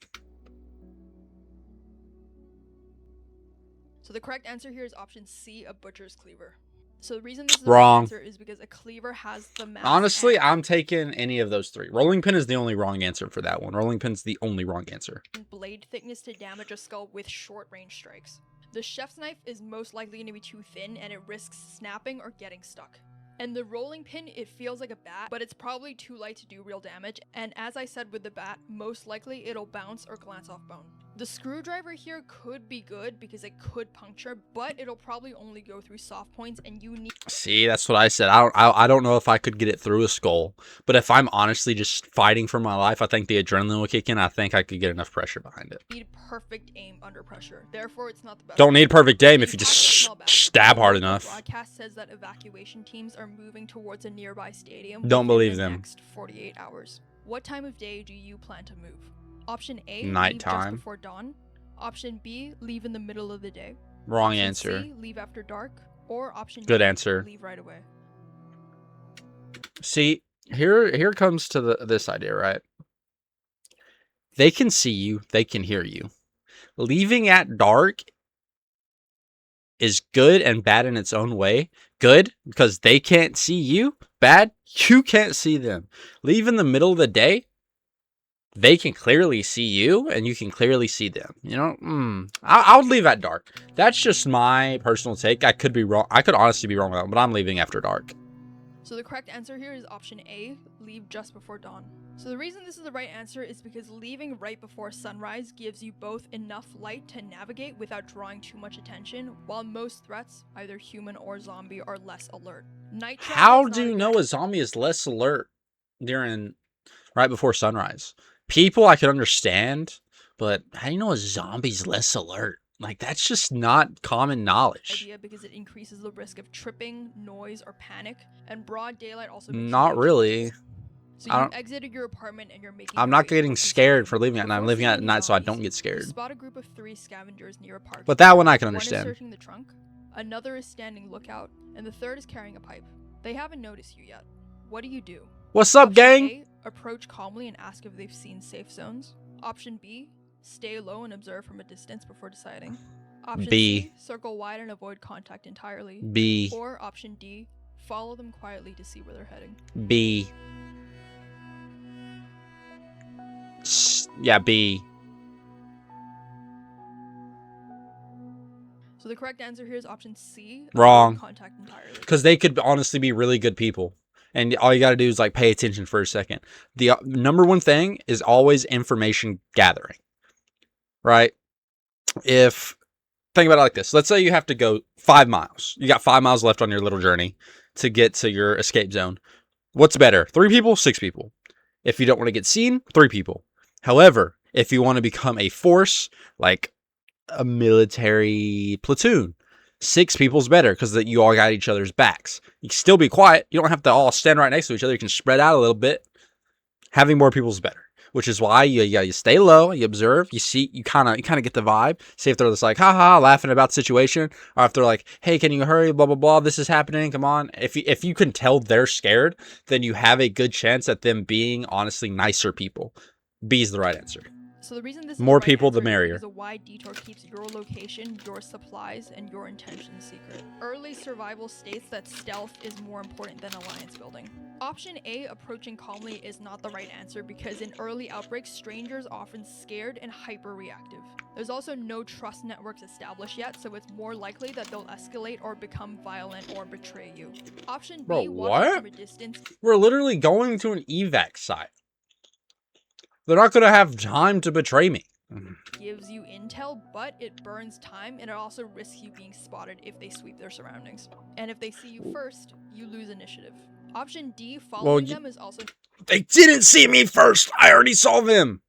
So the correct answer here is option C, a butcher's cleaver. So the reason this is the wrong right answer is because a cleaver has the mass. Honestly, I'm taking any of those 3. Rolling pin is the only wrong answer for that one. Rolling pin's the only wrong answer. Blade thickness to damage a skull with short range strikes. The chef's knife is most likely going to be too thin and it risks snapping or getting stuck. And the rolling pin, it feels like a bat, but it's probably too light to do real damage. And as I said with the bat, most likely it'll bounce or glance off bone. The screwdriver here could be good because it could puncture, but it'll probably only go through soft points and you need... See, that's what I said. I don't know if I could get it through a skull, but if I'm honestly just fighting for my life, I think the adrenaline will kick in. I think I could get enough pressure behind it. Need perfect aim under pressure. Therefore, it's not the best. Don't need perfect aim if you just stab hard enough. The broadcast says that evacuation teams are moving towards a nearby stadium. Don't believe within the them. Next 48 hours. What time of day do you plan to move? Option A, nighttime. Leave just before dawn. Option B, leave in the middle of the day. Wrong Option answer. C, leave after dark. Or option Good D, answer. leave right away. See, here comes to this idea, right? They can see you, they can hear you. Leaving at dark is good and bad in its own way. Good because they can't see you. Bad, you can't see them. Leave in the middle of the day. they can clearly see you and you can clearly see them. You know, I would leave at dark. That's just my personal take. I could be wrong. I could honestly be wrong with that, but I'm leaving after dark. So the correct answer here is option A, leave just before dawn. So the reason this is the right answer is because leaving right before sunrise gives you both enough light to navigate without drawing too much attention, while most threats, either human or zombie, are less alert. Night travel How is not do you a know good- a zombie is less alert during right before sunrise? People I can understand, but how do you know a zombie's less alert? Like, that's just not common knowledge. idea because it increases the risk of tripping, noise, or panic, and broad daylight also makes you Not way too really. visible. So I you don't- exited your apartment and you're making I'm your not way getting towards the scared city. for leaving at night. I'm Before leaving at seeing night so I zombies, don't get You scared. spot a group of 3 scavengers near a park. But that one I can One is understand. searching the trunk, another is standing lookout, and the third is carrying a pipe. They haven't noticed you yet. What do you do? What's up, Option gang? A, approach calmly and ask if they've seen safe zones. Option B, stay low and observe from a distance before deciding. Option B. C, circle wide and avoid contact entirely. B. Or option D, follow them quietly to see where they're heading. B. Yeah, B. So the correct answer here is option C. avoid Wrong. Contact entirely. Because they could honestly be really good people. And all you got to do is like pay attention for a second. The number one thing is always information gathering. Right? Think about it like this. Let's say you have to go 5 miles. You got 5 miles left on your little journey to get to your escape zone. What's better? 3 people, 6 people. If you don't want to get seen, 3 people. However, if you want to become a force, like a military platoon, 6 people's better because you all got each other's backs. You can still be quiet. You don't have to all stand right next to each other. You can spread out a little bit. Having more people's better. Which is why you stay low, you observe, you see, you kind of get the vibe. See if they're just like, haha, laughing about the situation, or if they're like, hey, can you hurry, blah, blah, blah, this is happening, come on. If you can tell they're scared, then you have a good chance at them being honestly nicer people. B is the right answer. So the reason this is More the right people, the answer is merrier. because a wide detour keeps your location, your supplies, and your intentions secret. Early survival states that stealth is more important than alliance building. Option A, approaching calmly, is not the right answer because in early outbreaks, strangers are often scared and hyper-reactive. There's also no trust networks established yet, so it's more likely that they'll escalate or become violent or betray you. Option Bro, B, what? walking from a distance. We're literally going to an evac site. They're not going to have time to betray me. Gives you intel, but it burns time and it also risks you being spotted if they sweep their surroundings. And if they see you first, you lose initiative. Option D, following them, is also They didn't see me first. I already saw them.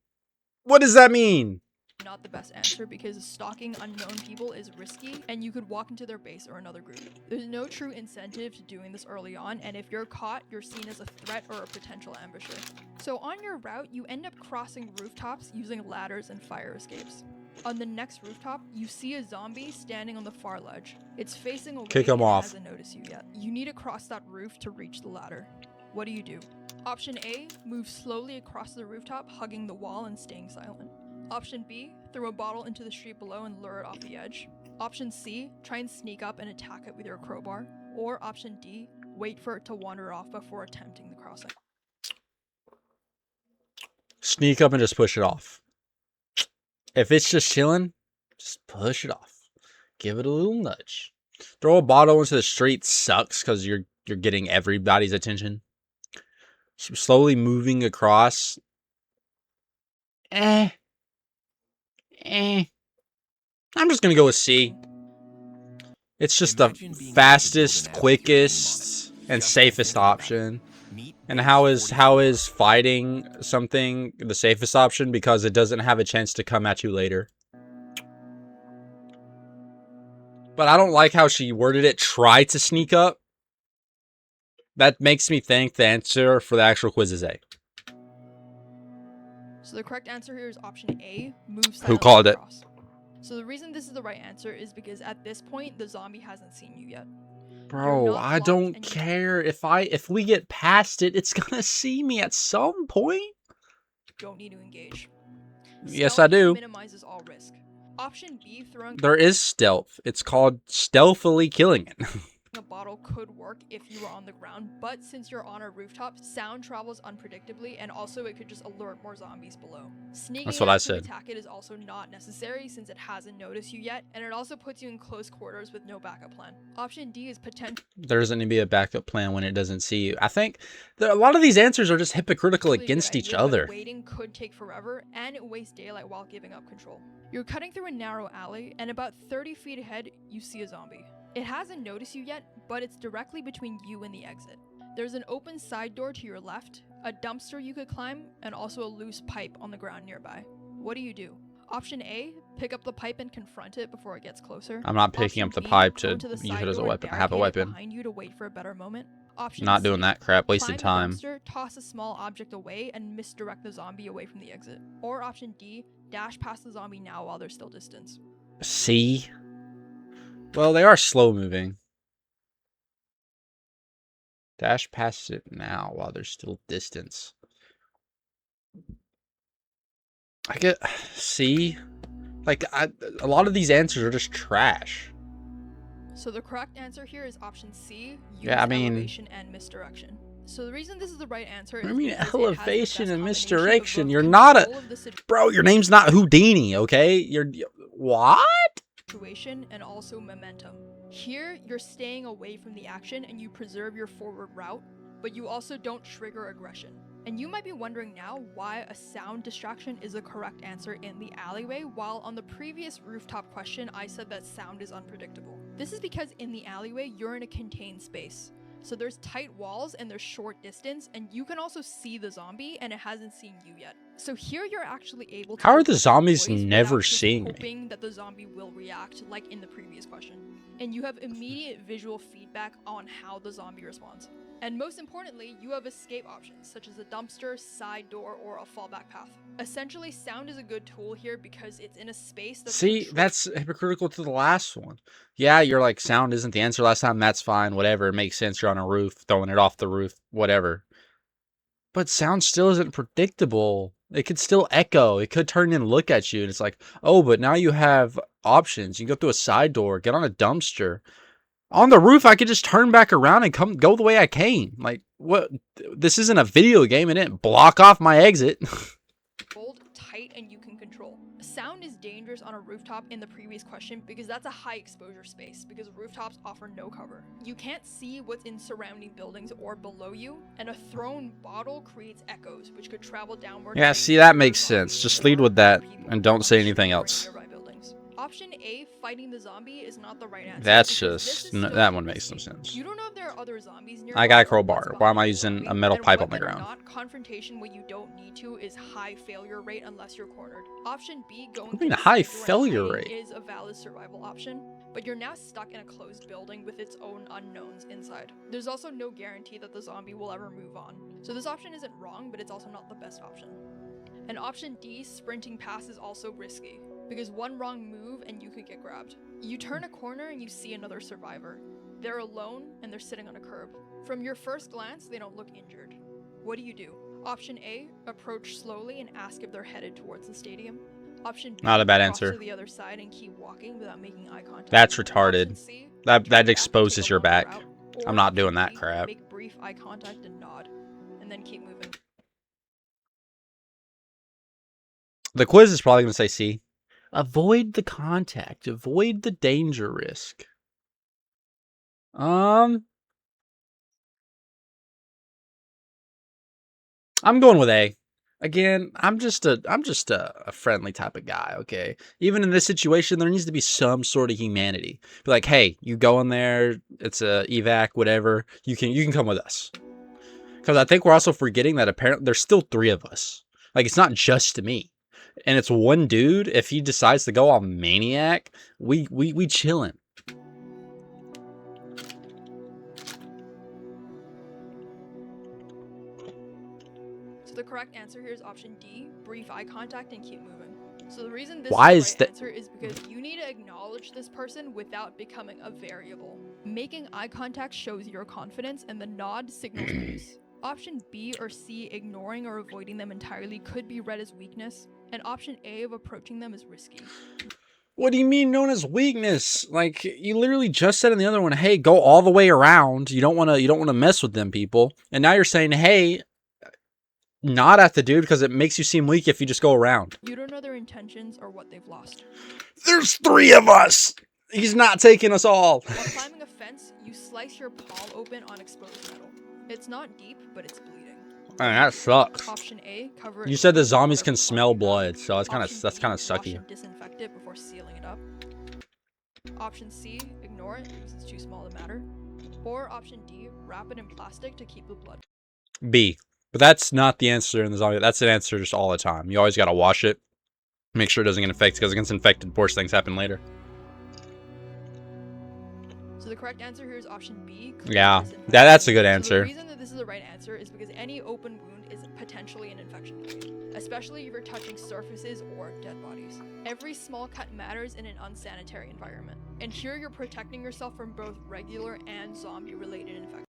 What does that mean? not the best answer because stalking unknown people is risky and you could walk into their base or another group. There's no true incentive to doing this early on, and if you're caught, you're seen as a threat or a potential ambusher. So on your route, you end up crossing rooftops using ladders and fire escapes. On the next rooftop, you see a zombie standing on the far ledge. It's facing away Kick him and it off. hasn't noticed you yet. You need to cross that roof to reach the ladder. What do you do? Option A, move slowly across the rooftop, hugging the wall and staying silent. Option B, throw a bottle into the street below and lure it off the edge. Option C, try and sneak up and attack it with your crowbar. Or option D, wait for it to wander off before attempting the crossing. Sneak up and just push it off. If it's just chilling, just push it off. Give it a little nudge. Throw a bottle into the street sucks because you're getting everybody's attention. Slowly moving across. I'm just gonna go with C. It's just the fastest, quickest, and safest option. And how is fighting something the safest option? Because it doesn't have a chance to come at you later. But I don't like how she worded it, try to sneak up. That makes me think the answer for the actual quiz is A. So the correct answer here is option A, move silently Who called it? across. So the reason this is the right answer is because at this point, the zombie hasn't seen you yet. Bro, not I blocked don't and you- care. If we get past it, it's gonna see me at some point. Don't need to engage. Yes, I Stealthing do. Minimizes all risk. Option B, throwing There is stealth. It's called stealthily killing it. a bottle could work if you were on the ground, but since you're on a rooftop, sound travels unpredictably, and also it could just alert more zombies below. Sneaking That's what I out to said. attack it is also not necessary since it hasn't noticed you yet, and it also puts you in close quarters with no backup plan. Option D is potential. There doesn't need to be a backup plan when it doesn't see you. I think a lot of these answers are just hypocritical against each other. Waiting could take forever, and it wastes daylight while giving up control. You're cutting through a narrow alley, and about 30 feet ahead, you see a zombie. It hasn't noticed you yet, but it's directly between you and the exit. There's an open side door to your left, a dumpster you could climb, and also a loose pipe on the ground nearby. What do? Option A, pick up the pipe and confront it before it gets closer. I'm not picking up the pipe to use it as a weapon. I have a weapon. Behind you to wait for a better moment. Option Not C, doing that crap. Wasted climb time. the dumpster, toss a small object away, and misdirect the zombie away from the exit. Or option D, dash past the zombie now while there's still distance. C. Well, they are slow moving. Dash past it now while there's still distance. I get C. Like, a lot of these answers are just trash. So the correct answer here is option C, use Yeah, I mean- elevation and misdirection. So the reason this is the right answer is I mean, because it has the elevation best and combination of misdirection. both You're not a- control of the Bro, your name's not Houdini, okay? What? situation and also momentum. Here, you're staying away from the action and you preserve your forward route, but you also don't trigger aggression. And you might be wondering now why a sound distraction is a correct answer in the alleyway, while on the previous rooftop question I said that sound is unpredictable. This is because in the alleyway, you're in a contained space. So there's tight walls and there's short distance, and you can also see the zombie and it hasn't seen you yet. So here you're actually able to— How are the zombies voice never without just seeing me? hoping that the zombie will react like in the previous question. And you have immediate visual feedback on how the zombie responds. And most importantly, you have escape options such as a dumpster, side door, or a fallback path. Essentially, sound is a good tool here because it's in a space that's— See, that's hypocritical to the last one. Yeah, you're like, sound isn't the answer last time. That's fine. Whatever. It makes sense. You're on a roof, throwing it off the roof, whatever. But sound still isn't predictable. It could still echo. It could turn and look at you. And it's like, oh, but now you have options. You can go through a side door, get on a dumpster. On the roof, I could just turn back around and go the way I came. Like, what? This isn't a video game. It didn't block off my exit. bold, tight, and you can control. Sound is dangerous on a rooftop in the previous question because that's a high exposure space because rooftops offer no cover. You can't see what's in surrounding buildings or below you, and a thrown bottle creates echoes which could travel downward. Yeah, see, that makes sense. Just lead with that and don't say anything else. Nearby buildings. Option A, fighting the zombie, is not the right answer. That's because just this is no, still that one too makes no risky. sense. You don't know if there are other zombies nearby. I got a or what's crowbar. Why am I behind the using zombie, a metal and pipe on the weapon or ground? not, confrontation when you don't need to is high failure rate unless you're cornered. Option B, going What do you mean through high the side door and failure hiding, rate? is a valid survival option, but you're now stuck in a closed building with its own unknowns inside. There's also no guarantee that the zombie will ever move on. So this option isn't wrong, but it's also not the best option. And option D, sprinting past, is also risky, because one wrong move and you could get grabbed. You turn a corner and you see another survivor. They're alone and they're sitting on a curb. From your first glance, they don't look injured. What do? Option A, approach slowly and ask if they're headed towards the stadium. Option B, Not a bad cross answer. to the other side and keep walking without making eye contact. That's retarded. Option C, That turn back and exposes take a your longer back. route. I'm Or not option doing that D, crap. Make brief eye contact and nod, and then keep moving. The quiz is probably going to say C. Avoid the contact. Avoid the danger risk. I'm going with A. Again, I'm just a friendly type of guy, okay? Even in this situation, there needs to be some sort of humanity. Be like, hey, you go in there, it's a evac, whatever. You can come with us. Because I think we're also forgetting that apparently there's still 3 of us. Like, it's not just me. And it's one dude. If he decides to go all maniac, we chillin'. So the correct answer here is option D, brief eye contact and keep moving. So the reason this Why is is the right that- answer is because you need to acknowledge this person without becoming a variable. Making eye contact shows your confidence and the nod signals peace. Option B or C, ignoring or avoiding them entirely, could be read as weakness, and option A of approaching them is risky. What do you mean known as weakness? Like, you literally just said in the other one, hey, go all the way around. You don't want to mess with them people. And now you're saying, hey, not at the dude because it makes you seem weak if you just go around. You don't know their intentions or what they've lost. There's 3 of us. He's not taking us all. While climbing a fence, you slice your palm open on exposed metal. It's not deep, but it's bleeding. Man, that sucks. Option A, cover it. You said the zombies can smell blood, so that's kind of sucky. Wash and disinfect it before sealing it up. Option C, ignore it because it's too small to matter. Or option D, wrap it in plastic to keep the blood. B. But that's not the answer in the zombie. That's an answer just all the time. You always gotta wash it. Make sure it doesn't get infected, because it gets infected, worse things happen later. So the correct answer here is option B. Yeah, that's a good So answer. the reason that this is the right answer is because any open wound is potentially an infection, especially if you're touching surfaces or dead bodies. Every small cut matters in an unsanitary environment, and here you're protecting yourself from both regular and zombie-related infections.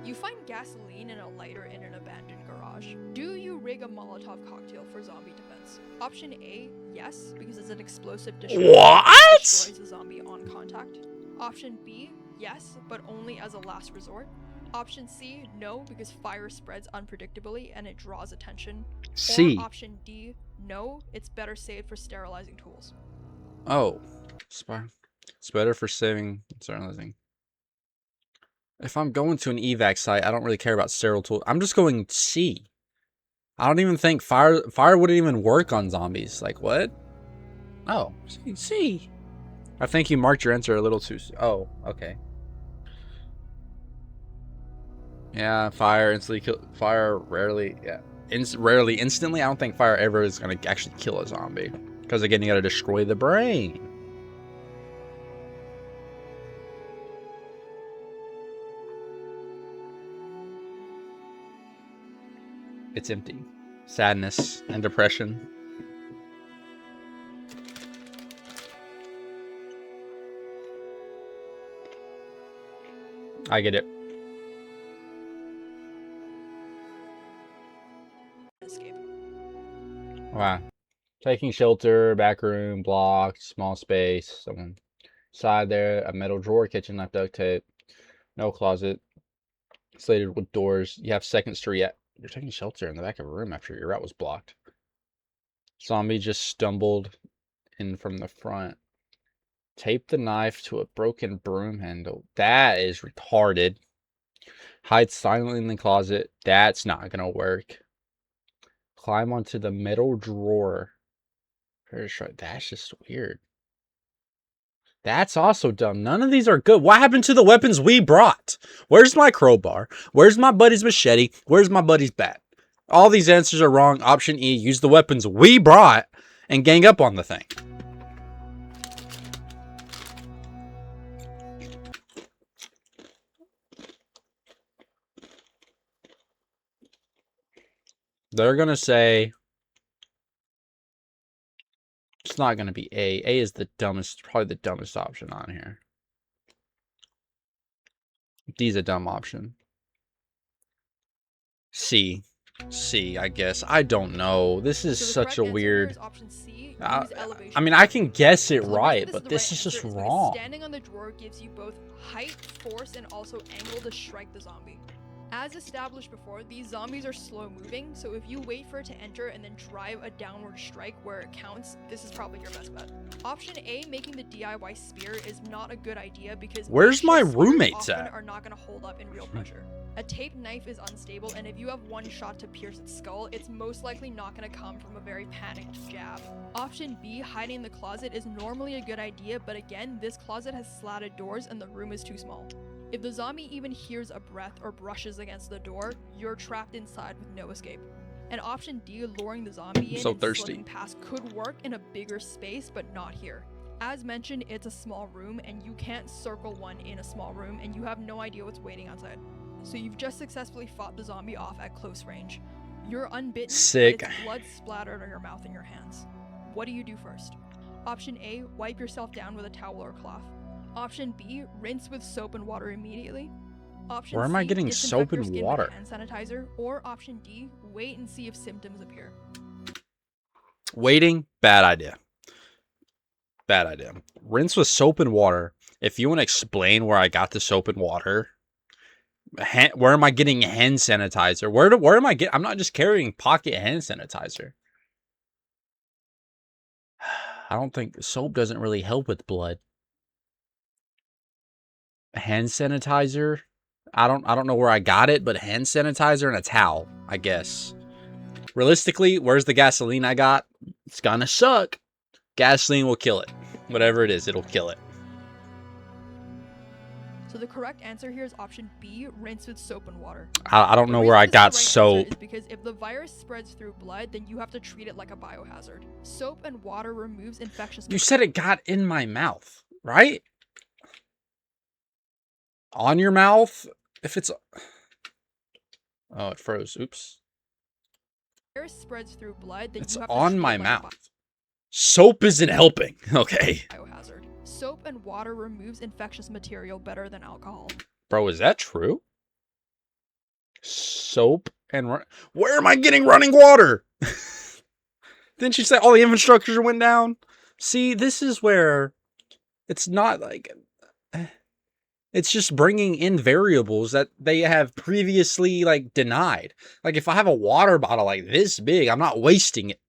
You find gasoline in a lighter in an abandoned garage. Do you rig a Molotov cocktail for zombie defense? Option A, yes, because it's an explosive destroyer that destroys the zombie on contact. Option B, yes, but only as a last resort. Option C, no, because fire spreads unpredictably and it draws attention. C. Or option D, no, it's better saved for sterilizing tools. Oh, it's better for saving sterilizing. If I'm going to an evac site, I don't really care about sterile tools. I'm just going C. I don't even think fire wouldn't even work on zombies. Like, what? Oh, C. I think you marked your answer a little too... Oh, okay. Yeah, fire instantly kill... Fire rarely... Yeah. Rarely instantly. I don't think fire ever is going to actually kill a zombie. Because, again, you got to destroy the brain. It's empty. Sadness and depression. I get it. Escape. Wow. Taking shelter, back room, blocked, small space, someone side there, a metal drawer, kitchen knife, duct tape, no closet, slated with doors. You have seconds to react. You're taking shelter in the back of a room after your route was blocked. Zombie just stumbled in from the front. Tape the knife to a broken broom handle. That is retarded. Hide silently in the closet. That's not gonna work. Climb onto the metal drawer. That's just weird. That's also dumb. None of these are good. What happened to the weapons we brought? Where's my crowbar? Where's my buddy's machete? Where's my buddy's bat? All these answers are wrong. Option E, use the weapons we brought and gang up on the thing. They're going to say... It's not going to be A. A is the dumbest, probably the dumbest option on here. D's a dumb option. C. C, I guess. I don't know. This is such a weird... C, I mean, I can guess it right, but this is just wrong. Standing on the drawer gives you both height, force, and also angle to strike the zombie. As established before, these zombies are slow moving, so if you wait for it to enter and then drive a downward strike where it counts, this is probably your best bet. Option A, making the DIY spear, is not a good idea because where's my spears roommates often at? Are not going to hold up in real pressure. A taped knife is unstable, and if you have one shot to pierce its skull, it's most likely not going to come from a very panicked jab. Option B, hiding in the closet, is normally a good idea, but again, this closet has slatted doors and the room is too small. If the zombie even hears a breath or brushes against the door, you're trapped inside with no escape. And option D, luring the zombie in and slipping past, could work in a bigger space, but not here. As mentioned, it's a small room, and you can't circle one in a small room, and you have no idea what's waiting outside. So you've just successfully fought the zombie off at close range. You're unbitten, Sick. but it's blood splattered on your mouth and your hands. What do you do first? Option A, wipe yourself down with a towel or cloth. Option B, rinse with soap and water immediately. Option Where am I C, getting disinfect soap your and skin with water? hand sanitizer, or option D, wait and see if symptoms appear. Waiting, bad idea. Bad idea. Rinse with soap and water. If you want to explain where I got the soap and water, where am I getting hand sanitizer? Where am I getting? I'm not just carrying pocket hand sanitizer. I don't think soap doesn't really help with blood. Hand sanitizer? I don't know where I got it, but hand sanitizer and a towel, I guess. Realistically, where's the gasoline I got? It's gonna suck. Gasoline will kill it. Whatever it is, it'll kill it. So the correct answer here is option B, rinse with soap and water. I don't know where I got soap. Is because if the virus spreads through blood, then you have to treat it like a biohazard. Soap and water removes infectious. You said it got in my mouth, right? On your mouth? If it's... Oh, it froze. Oops. Virus spreads through blood, then it's you have to on treat my it like mouth. Soap isn't helping. Okay. Biohazard. Soap and water removes infectious material better than alcohol. Bro, is that true? Soap and... Where am I getting running water? Didn't you say all the infrastructure went down? See, this is where it's not like... It's just bringing in variables that they have previously, like, denied. Like, if I have a water bottle like this big, I'm not wasting it.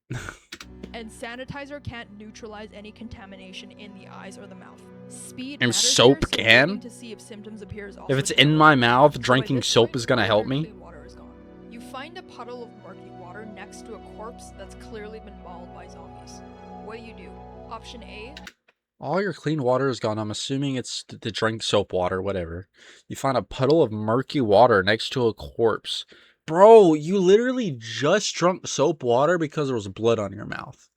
And sanitizer can't neutralize any contamination in the eyes or the mouth. Speed And matters soap here, so can? waiting to see if symptoms appear is also If it's important. in my mouth, So by drinking this soap point, is gonna all help your me. clean water is gone. You find a puddle of murky water next to a corpse that's clearly been mauled by zombies. What do? Option A. All your clean water is gone. I'm assuming it's to drink soap water, whatever. You find a puddle of murky water next to a corpse. Bro, you literally just drunk soap water because there was blood on your mouth.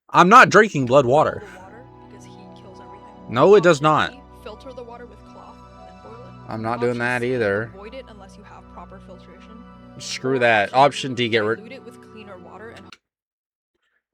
I'm not drinking blood water. Boil the water because heat kills everything. No, it does Option not. B, filter the water with cloth and then boil it. I'm not doing Option that C, either. Avoid it unless you have proper filtration. Screw Or that. Option D, get rid. dilute it with cleaner water and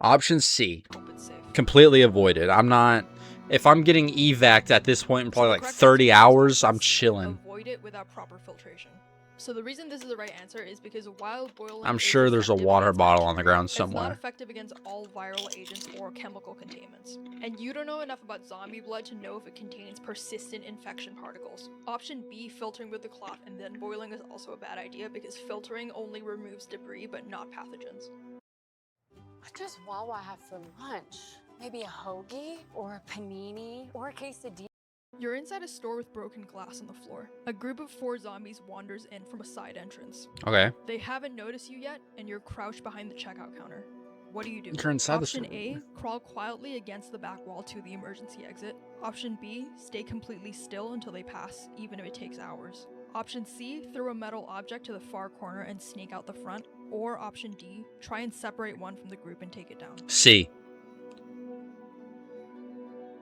Option C, hope it's safe. completely avoid it. I'm not. If I'm getting evac'd at this point in probably So like the correct 30 answer is hours, I'm option C, chilling. Avoid it without proper filtration. So the reason this is the right answer is because while boiling I'm is sure there's a effective water against bottle on the bacteria, ground it's not somewhere. effective against all viral agents or chemical contaminants. And you don't know enough about zombie blood to know if it contains persistent infection particles. Option B, filtering with the cloth and then boiling, is also a bad idea because filtering only removes debris but not pathogens. What does Wawa have for lunch? Maybe a hoagie or a panini or a quesadilla? You're inside a store with broken glass on the floor. A group of 4 zombies wanders in from a side entrance. Okay. They haven't noticed you yet, and you're crouched behind the checkout counter. What do? You're inside the Option store. A, crawl quietly against the back wall to the emergency exit. Option B, stay completely still until they pass, even if it takes hours. Option C, throw a metal object to the far corner and sneak out the front. Or option D, try and separate one from the group and take it down. C.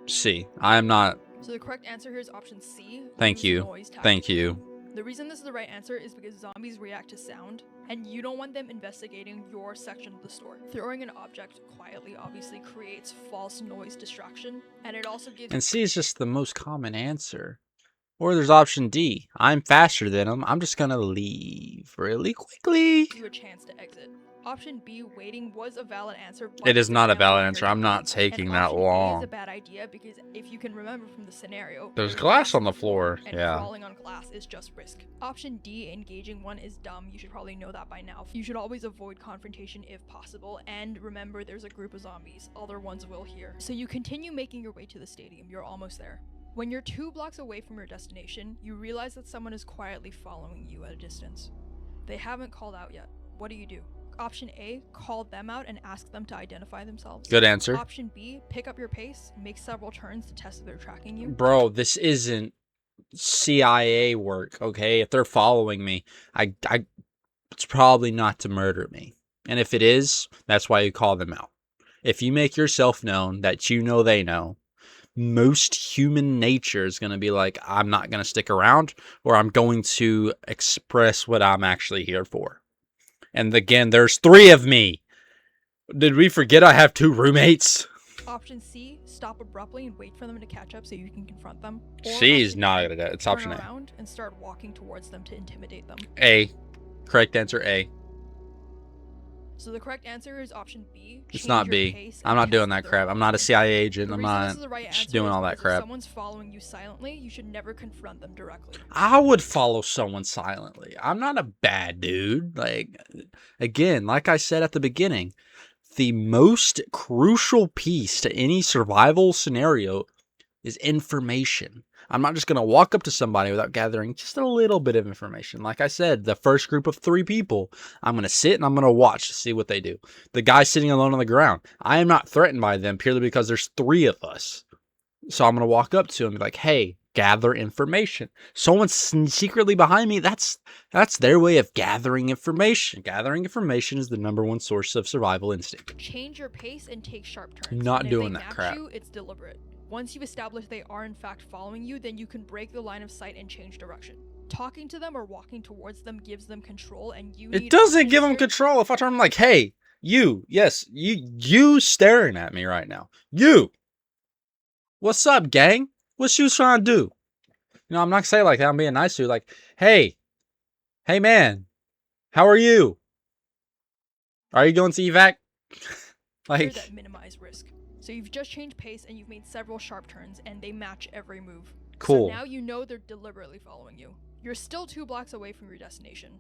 C. I am not. So the correct answer here is option C. Thank use you. noise Thank tactic. you. The reason this is the right answer is because zombies react to sound, and you don't want them investigating your section of the store. Throwing an object quietly obviously creates false noise distraction, and it also gives And C is just the most common answer. Or there's option D. I'm faster than them. I'm just gonna leave really quickly. you a chance to exit. Option B, waiting, was a valid answer. But It is not a never valid near answer. I'm not complete. taking And that option A is long. a bad idea because if you can remember from the scenario, There's glass on the floor. and Yeah. crawling on glass is just risk. Option D, engaging one, is dumb. You should probably know that by now. You should always avoid confrontation if possible, and remember there's a group of zombies. Other ones will hear. So you continue making your way to the stadium. You're almost there. When you're 2 blocks away from your destination, you realize that someone is quietly following you at a distance. They haven't called out yet. What do? Option A, call them out and ask them to identify themselves. Good answer. Option B, pick up your pace, make several turns to test if they're tracking you. Bro, this isn't CIA work, okay? If they're following me, it's probably not to murder me. And if it is, that's why you call them out. If you make yourself known that you know they know, most human nature is going to be like, I'm not going to stick around, or I'm going to express what I'm actually here for. And again, there's 3 of me. Did we forget I have 2 roommates? Option C, stop abruptly and wait for them to catch up so you can confront them. Or She's option not B, good at it. It's turn option A. around and start walking towards them to intimidate them. A. Correct answer A. So the correct answer is option B. It's change not your B. pace I'm and not test doing that that crap. they're I'm not a following. CIA agent. The I'm reason not this is the right answer doing is all that because crap. If someone's following you silently, you should never confront them directly. I would follow someone silently. I'm not a bad dude. Like, again, like I said at the beginning, the most crucial piece to any survival scenario is information. I'm not just going to walk up to somebody without gathering just a little bit of information. Like I said, the first group of 3 people, I'm going to sit and I'm going to watch to see what they do. The guy sitting alone on the ground, I am not threatened by them purely because there's 3 of us. So I'm going to walk up to him and be like, hey, gather information. Someone's secretly behind me. That's their way of gathering information. Gathering information is the #1 source of survival instinct. Change your pace and take sharp turns. Not and doing if they that match crap. You, it's deliberate. Once you've established they are in fact following you, then you can break the line of sight and change direction. Talking to them or walking towards them gives them control, and you It need doesn't options give them here. control. If I turn them like, hey, you staring at me right now. You. What's up, gang? What you trying to do? You know, I'm not gonna say it like that. I'm being nice to you. Like, hey man, how are you? Are you going to evac? Like, that minimize risk. So you've just changed pace and you've made several sharp turns, and they match every move. cool. So now you know they're deliberately following you. You're still 2 blocks away from your destination.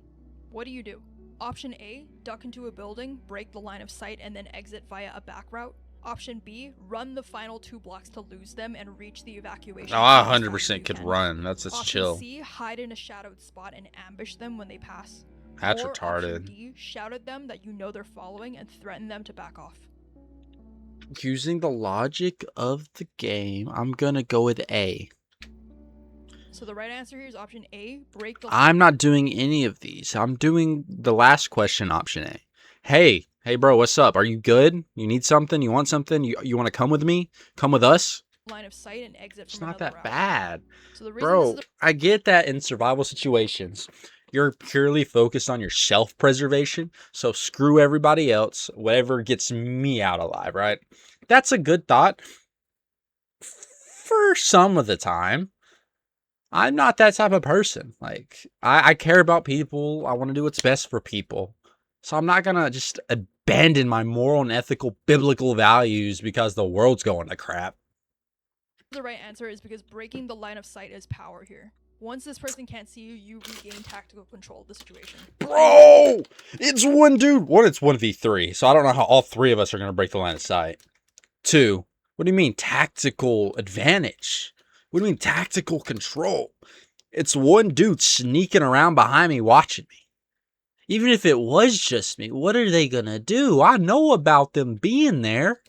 What do? Option A, duck into a building, break the line of sight, and then exit via a back route. Option B, run the final 2 blocks to lose them and reach the evacuation. Oh, I point as fast as 100% you could can. run. That's Option chill. C, hide in a shadowed spot and ambush them when they pass. That's or retarded. Option D, shout at them that you know they're following and threaten them to back off. Using the logic of the game, I'm gonna go with A. So the right answer here is option A, break the I'm not doing any of these. I'm doing the last question, option A. Hey bro, what's up? Are you good? You need something? You want something? You want to come with me? Come with us? line of sight and exit It's from not another that route. bad. So the reason Bro, this is I get that in survival situations, you're purely focused on your self-preservation, so screw everybody else, whatever gets me out alive, right? That's a good thought for some of the time. I'm not that type of person. Like, I care about people. I want to do what's best for people. So I'm not going to just abandon my moral and ethical biblical values because the world's going to crap. the right answer is because breaking the line of sight is power here. Once this person can't see you, you regain tactical control of the situation. Bro, it's one dude. One, it's 1v3. So I don't know how all 3 of us are going to break the line of sight. 2, what do you mean tactical advantage? What do you mean tactical control? It's one dude sneaking around behind me watching me. Even if it was just me, what are they going to do? I know about them being there.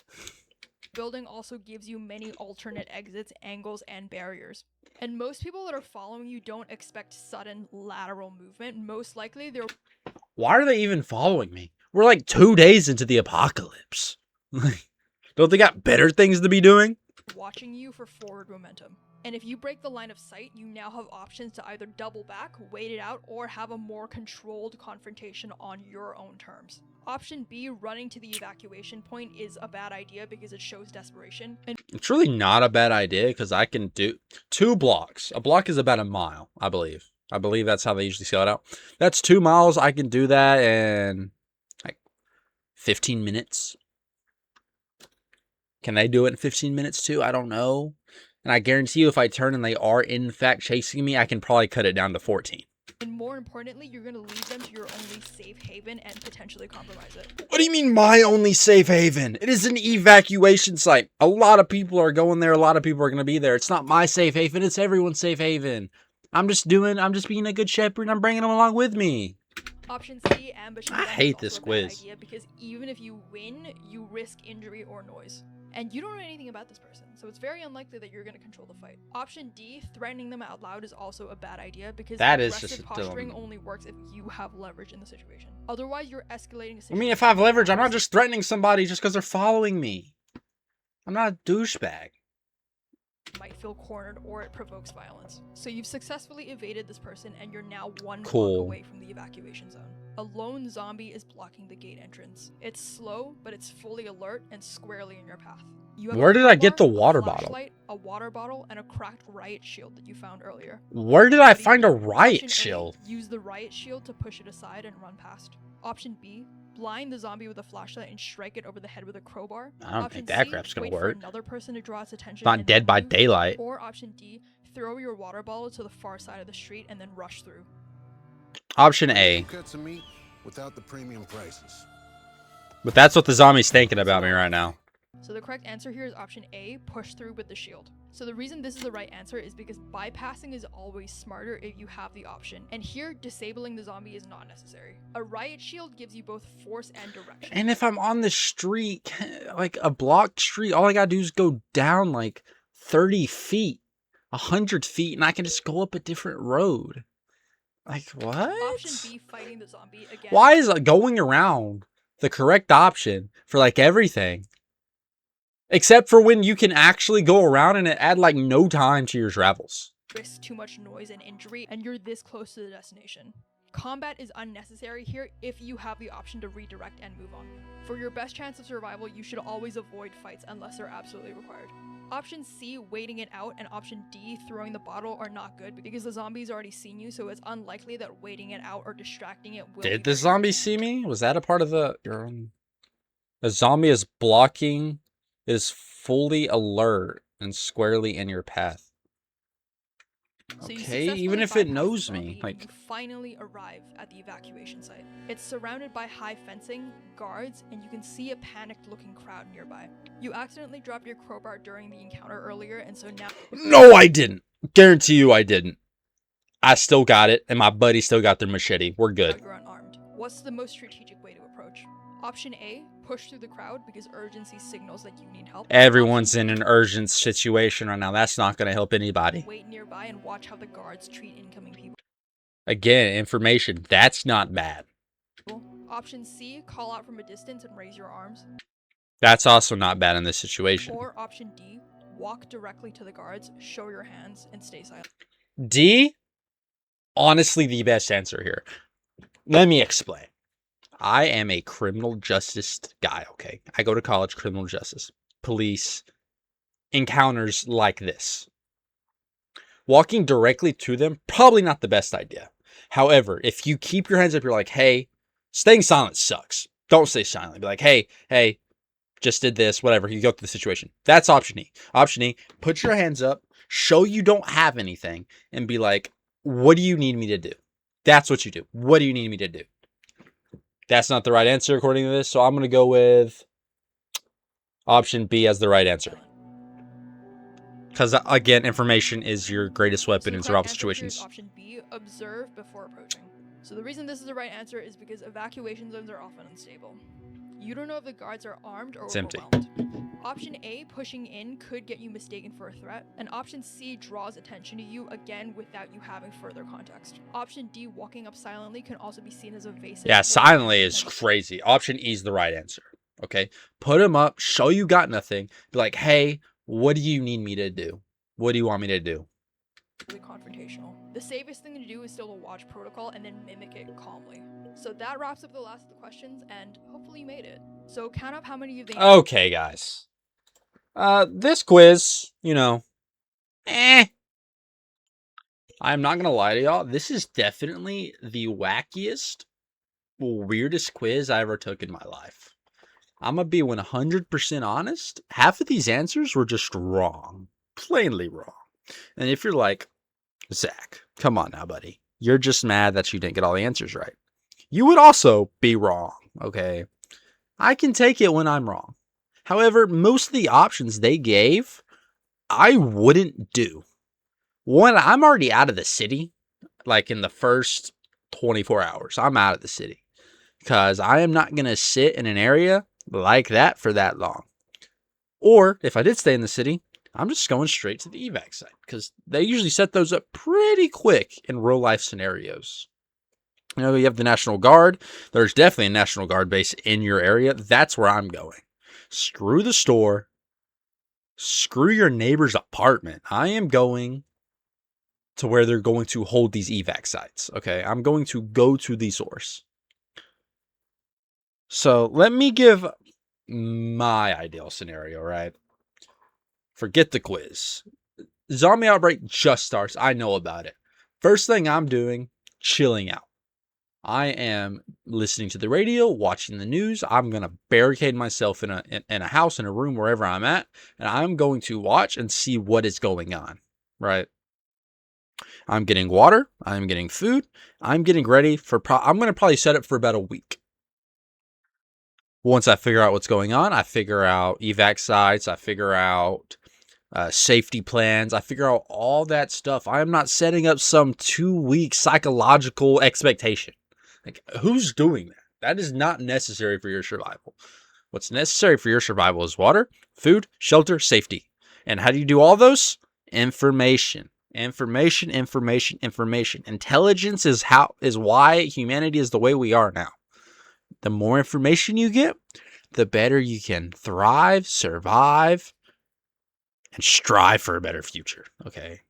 Building also gives you many alternate exits, angles, and barriers. And most people that are following you don't expect sudden lateral movement. Most likely they're Why are they even following me? We're like 2 days into the apocalypse. Don't they got better things to be doing? watching you for forward momentum. And if you break the line of sight, you now have options to either double back, wait it out, or have a more controlled confrontation on your own terms. Option B, running to the evacuation point, is a bad idea because it shows desperation. And It's really not a bad idea because I can do 2 blocks. A block is about a mile, I believe. I believe that's how they usually scale it out. That's 2 miles. I can do that in like 15 minutes. Can they do it in 15 minutes too? I don't know. And I guarantee you if I turn and they are in fact chasing me, I can probably cut it down to 14. And more importantly, you're going to lead them to your only safe haven and potentially compromise it. What do you mean my only safe haven? It is an evacuation site. A lot of people are going there. A lot of people are going to be there. It's not my safe haven. It's everyone's safe haven. I'm just being a good shepherd and I'm bringing them along with me. Option C, ambushing I them is hate also this a bad quiz. idea because even if you win, you risk injury or noise. And you don't know anything about this person, so it's very unlikely that you're going to control the fight. Option D, threatening them out loud, is also a bad idea because That is aggressive just a posturing dumb- only works if you have leverage in the situation. Otherwise, you're escalating a I situation. mean, if I have leverage, I'm not just threatening somebody just because they're following me. I'm not a douchebag. might feel cornered or it provokes violence. So you've successfully evaded this person and you're now one Cool. block away from the evacuation zone. A lone zombie is blocking the gate entrance. It's slow, but it's fully alert and squarely in your path. You have Where a did I get crowbar, the water a bottle? flashlight, a water bottle, and a cracked riot shield that you found earlier. Where did I What do you find a do? riot Option A, shield? use the riot shield to push it aside and run past. Option B, blind the zombie with a flashlight and strike it over the head with a crowbar. I don't Option think that C, crap's gonna wait work. for another person to draw its attention. Not and Dead then by move. Daylight. Or option D, throw your water bottle to the far side of the street and then rush through. Option A. Cuts of meat without the premium prices. But that's what the zombie's thinking about me right now. So the correct answer here is option A, push through with the shield. So the reason this is the right answer is because bypassing is always smarter if you have the option. And here, disabling the zombie is not necessary. A riot shield gives you both force and direction. And if I'm on the street, like a blocked street, all I gotta do is go down like 30 feet, 100 feet, and I can just go up a different road. Like, what? Option B, fighting the zombie again. Why is going around the correct option for like everything? Except for when you can actually go around and it add like no time to your travels. Risk too much noise and injury, and you're this close to the destination. Combat is unnecessary here if you have the option to redirect and move on. For your best chance of survival, you should always avoid fights unless they're absolutely required. Option C, waiting it out, and option D, throwing the bottle are not good because the zombie's already seen you, so it's unlikely that waiting it out or distracting it will Did be the zombie see me? Was that a part of the... A zombie is blocking, is fully alert and squarely in your path. So you Okay, successfully even if it bypass the knows zombie me, and like... you finally arrive at the evacuation site. It's surrounded by high fencing, guards, and you can see a panicked looking crowd nearby. You accidentally dropped your crowbar during the encounter earlier, and so now... No, I didn't. Guarantee you I didn't. I still got it, and my buddy still got their machete. We're good. You're unarmed. What's the most strategic way to approach? Option A, push through the crowd because urgency signals that you need help. Everyone's in an urgent situation right now. That's not going to help anybody. Wait nearby and watch how the guards treat incoming people. Again, information. That's not bad. Option C, call out from a distance and raise your arms. That's also not bad in this situation. Or option D, walk directly to the guards, show your hands, and stay silent. D, honestly the best answer here. Let me explain. I am a criminal justice guy, okay? I go to college, criminal justice, police, encounters like this. Walking directly to them, probably not the best idea. However, if you keep your hands up, you're like, hey, staying silent sucks. Don't stay silent. Be like, hey, just did this, whatever. You go through the situation. That's option E. Option E, put your hands up, show you don't have anything, and be like, what do you need me to do? That's what you do. What do you need me to do? That's not the right answer according to this, so I'm going to go with option B as the right answer. Because, again, information is your greatest weapon in survival situations. Option B, observe before approaching. So the reason this is the right answer is because evacuation zones are often unstable. You don't know if the guards are armed or overwhelmed. Option A, pushing in, could get you mistaken for a threat. And option C draws attention to you, again, without you having further context. Option D, walking up silently, can also be seen as evasive. Yeah, silently is crazy. Option E is the right answer. Okay? Put them up, show you got nothing. Be like, hey, what do you need me to do? What do you want me to do? Confrontational. The safest thing to do is still to watch protocol and then mimic it calmly. So that wraps up the last of the questions, and hopefully you made it. So count up how many you've answered. Okay, guys. This quiz, I'm not gonna lie to y'all. This is definitely the wackiest, weirdest quiz I ever took in my life. I'm gonna be 100% honest. Half of these answers were just wrong. Plainly wrong. And if you're like, Zach, come on now, buddy. You're just mad that you didn't get all the answers right. You would also be wrong, okay? I can take it when I'm wrong. However, most of the options they gave, I wouldn't do. One, I'm already out of the city, like in the first 24 hours. I'm out of the city because I am not going to sit in an area like that for that long. Or if I did stay in the city, I'm just going straight to the evac site because they usually set those up pretty quick in real life scenarios. You have the National Guard. There's definitely a National Guard base in your area. That's where I'm going. Screw the store. Screw your neighbor's apartment. I am going to where they're going to hold these evac sites. Okay, I'm going to go to the source. So let me give my ideal scenario, right? Forget the quiz. Zombie outbreak just starts. I know about it. First thing I'm doing, chilling out. I am listening to the radio, watching the news. I'm going to barricade myself in a house, in a room, wherever I'm at, and I'm going to watch and see what is going on, right? I'm getting water. I'm getting food. I'm getting ready for, I'm going to probably set up for about a week. Once I figure out what's going on, I figure out evac sites. I figure out safety plans. I figure out all that stuff. I am not setting up some 2-week psychological expectation. Like, who's doing that? That is not necessary for your survival. What's necessary for your survival is water, food, shelter, safety. And how do you do all those? Information. Information. Intelligence is why humanity is the way we are now. The more information you get, the better you can thrive, survive, and strive for a better future. Okay.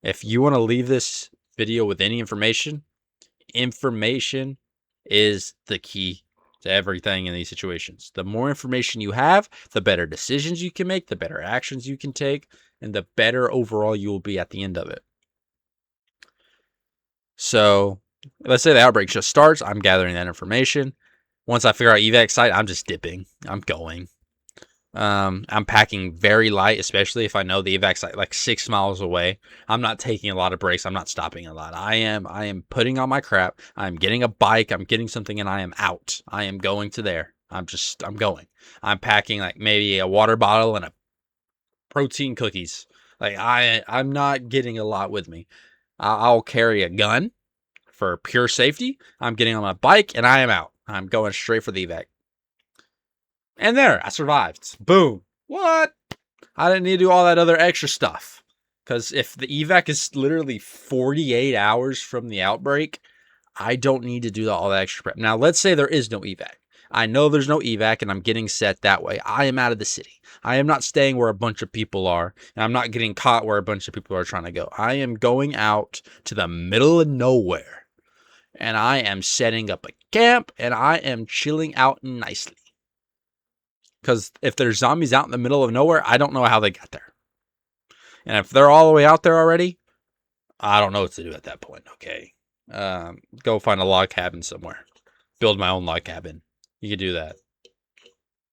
If you want to leave this video with any information is the key to everything in these situations. The more information you have, the better decisions you can make, the better actions you can take, and the better overall you will be at the end of it. So let's say the outbreak just starts. I'm gathering that information. Once I figure out evac site, I'm just dipping. I'm going. I'm packing very light, especially if I know the evac site like 6 miles away. I'm not taking a lot of breaks. I'm not stopping a lot. I am putting on my crap. I'm getting a bike. I'm getting something, and I am out. I am going to there. I'm going. I'm packing like maybe a water bottle and a protein cookies. Like I'm not getting a lot with me. I'll carry a gun for pure safety. I'm getting on my bike, and I am out. I'm going straight for the evac. And there, I survived. Boom. What? I didn't need to do all that other extra stuff. Because if the evac is literally 48 hours from the outbreak, I don't need to do all that extra prep. Now, let's say there is no evac. I know there's no evac, and I'm getting set that way. I am out of the city. I am not staying where a bunch of people are, and I'm not getting caught where a bunch of people are trying to go. I am going out to the middle of nowhere, and I am setting up a camp, and I am chilling out nicely. Because if there's zombies out in the middle of nowhere, I don't know how they got there. And if they're all the way out there already, I don't know what to do at that point, okay? Go find a log cabin somewhere. Build my own log cabin. You can do that.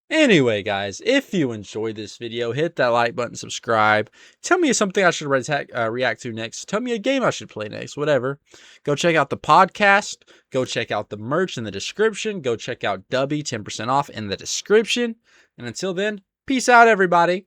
Anyway, guys, if you enjoyed this video, hit that like button, subscribe. Tell me something I should react to next. Tell me a game I should play next, whatever. Go check out the podcast. Go check out the merch in the description. Go check out Dubby, 10% off in the description. And until then, peace out, everybody.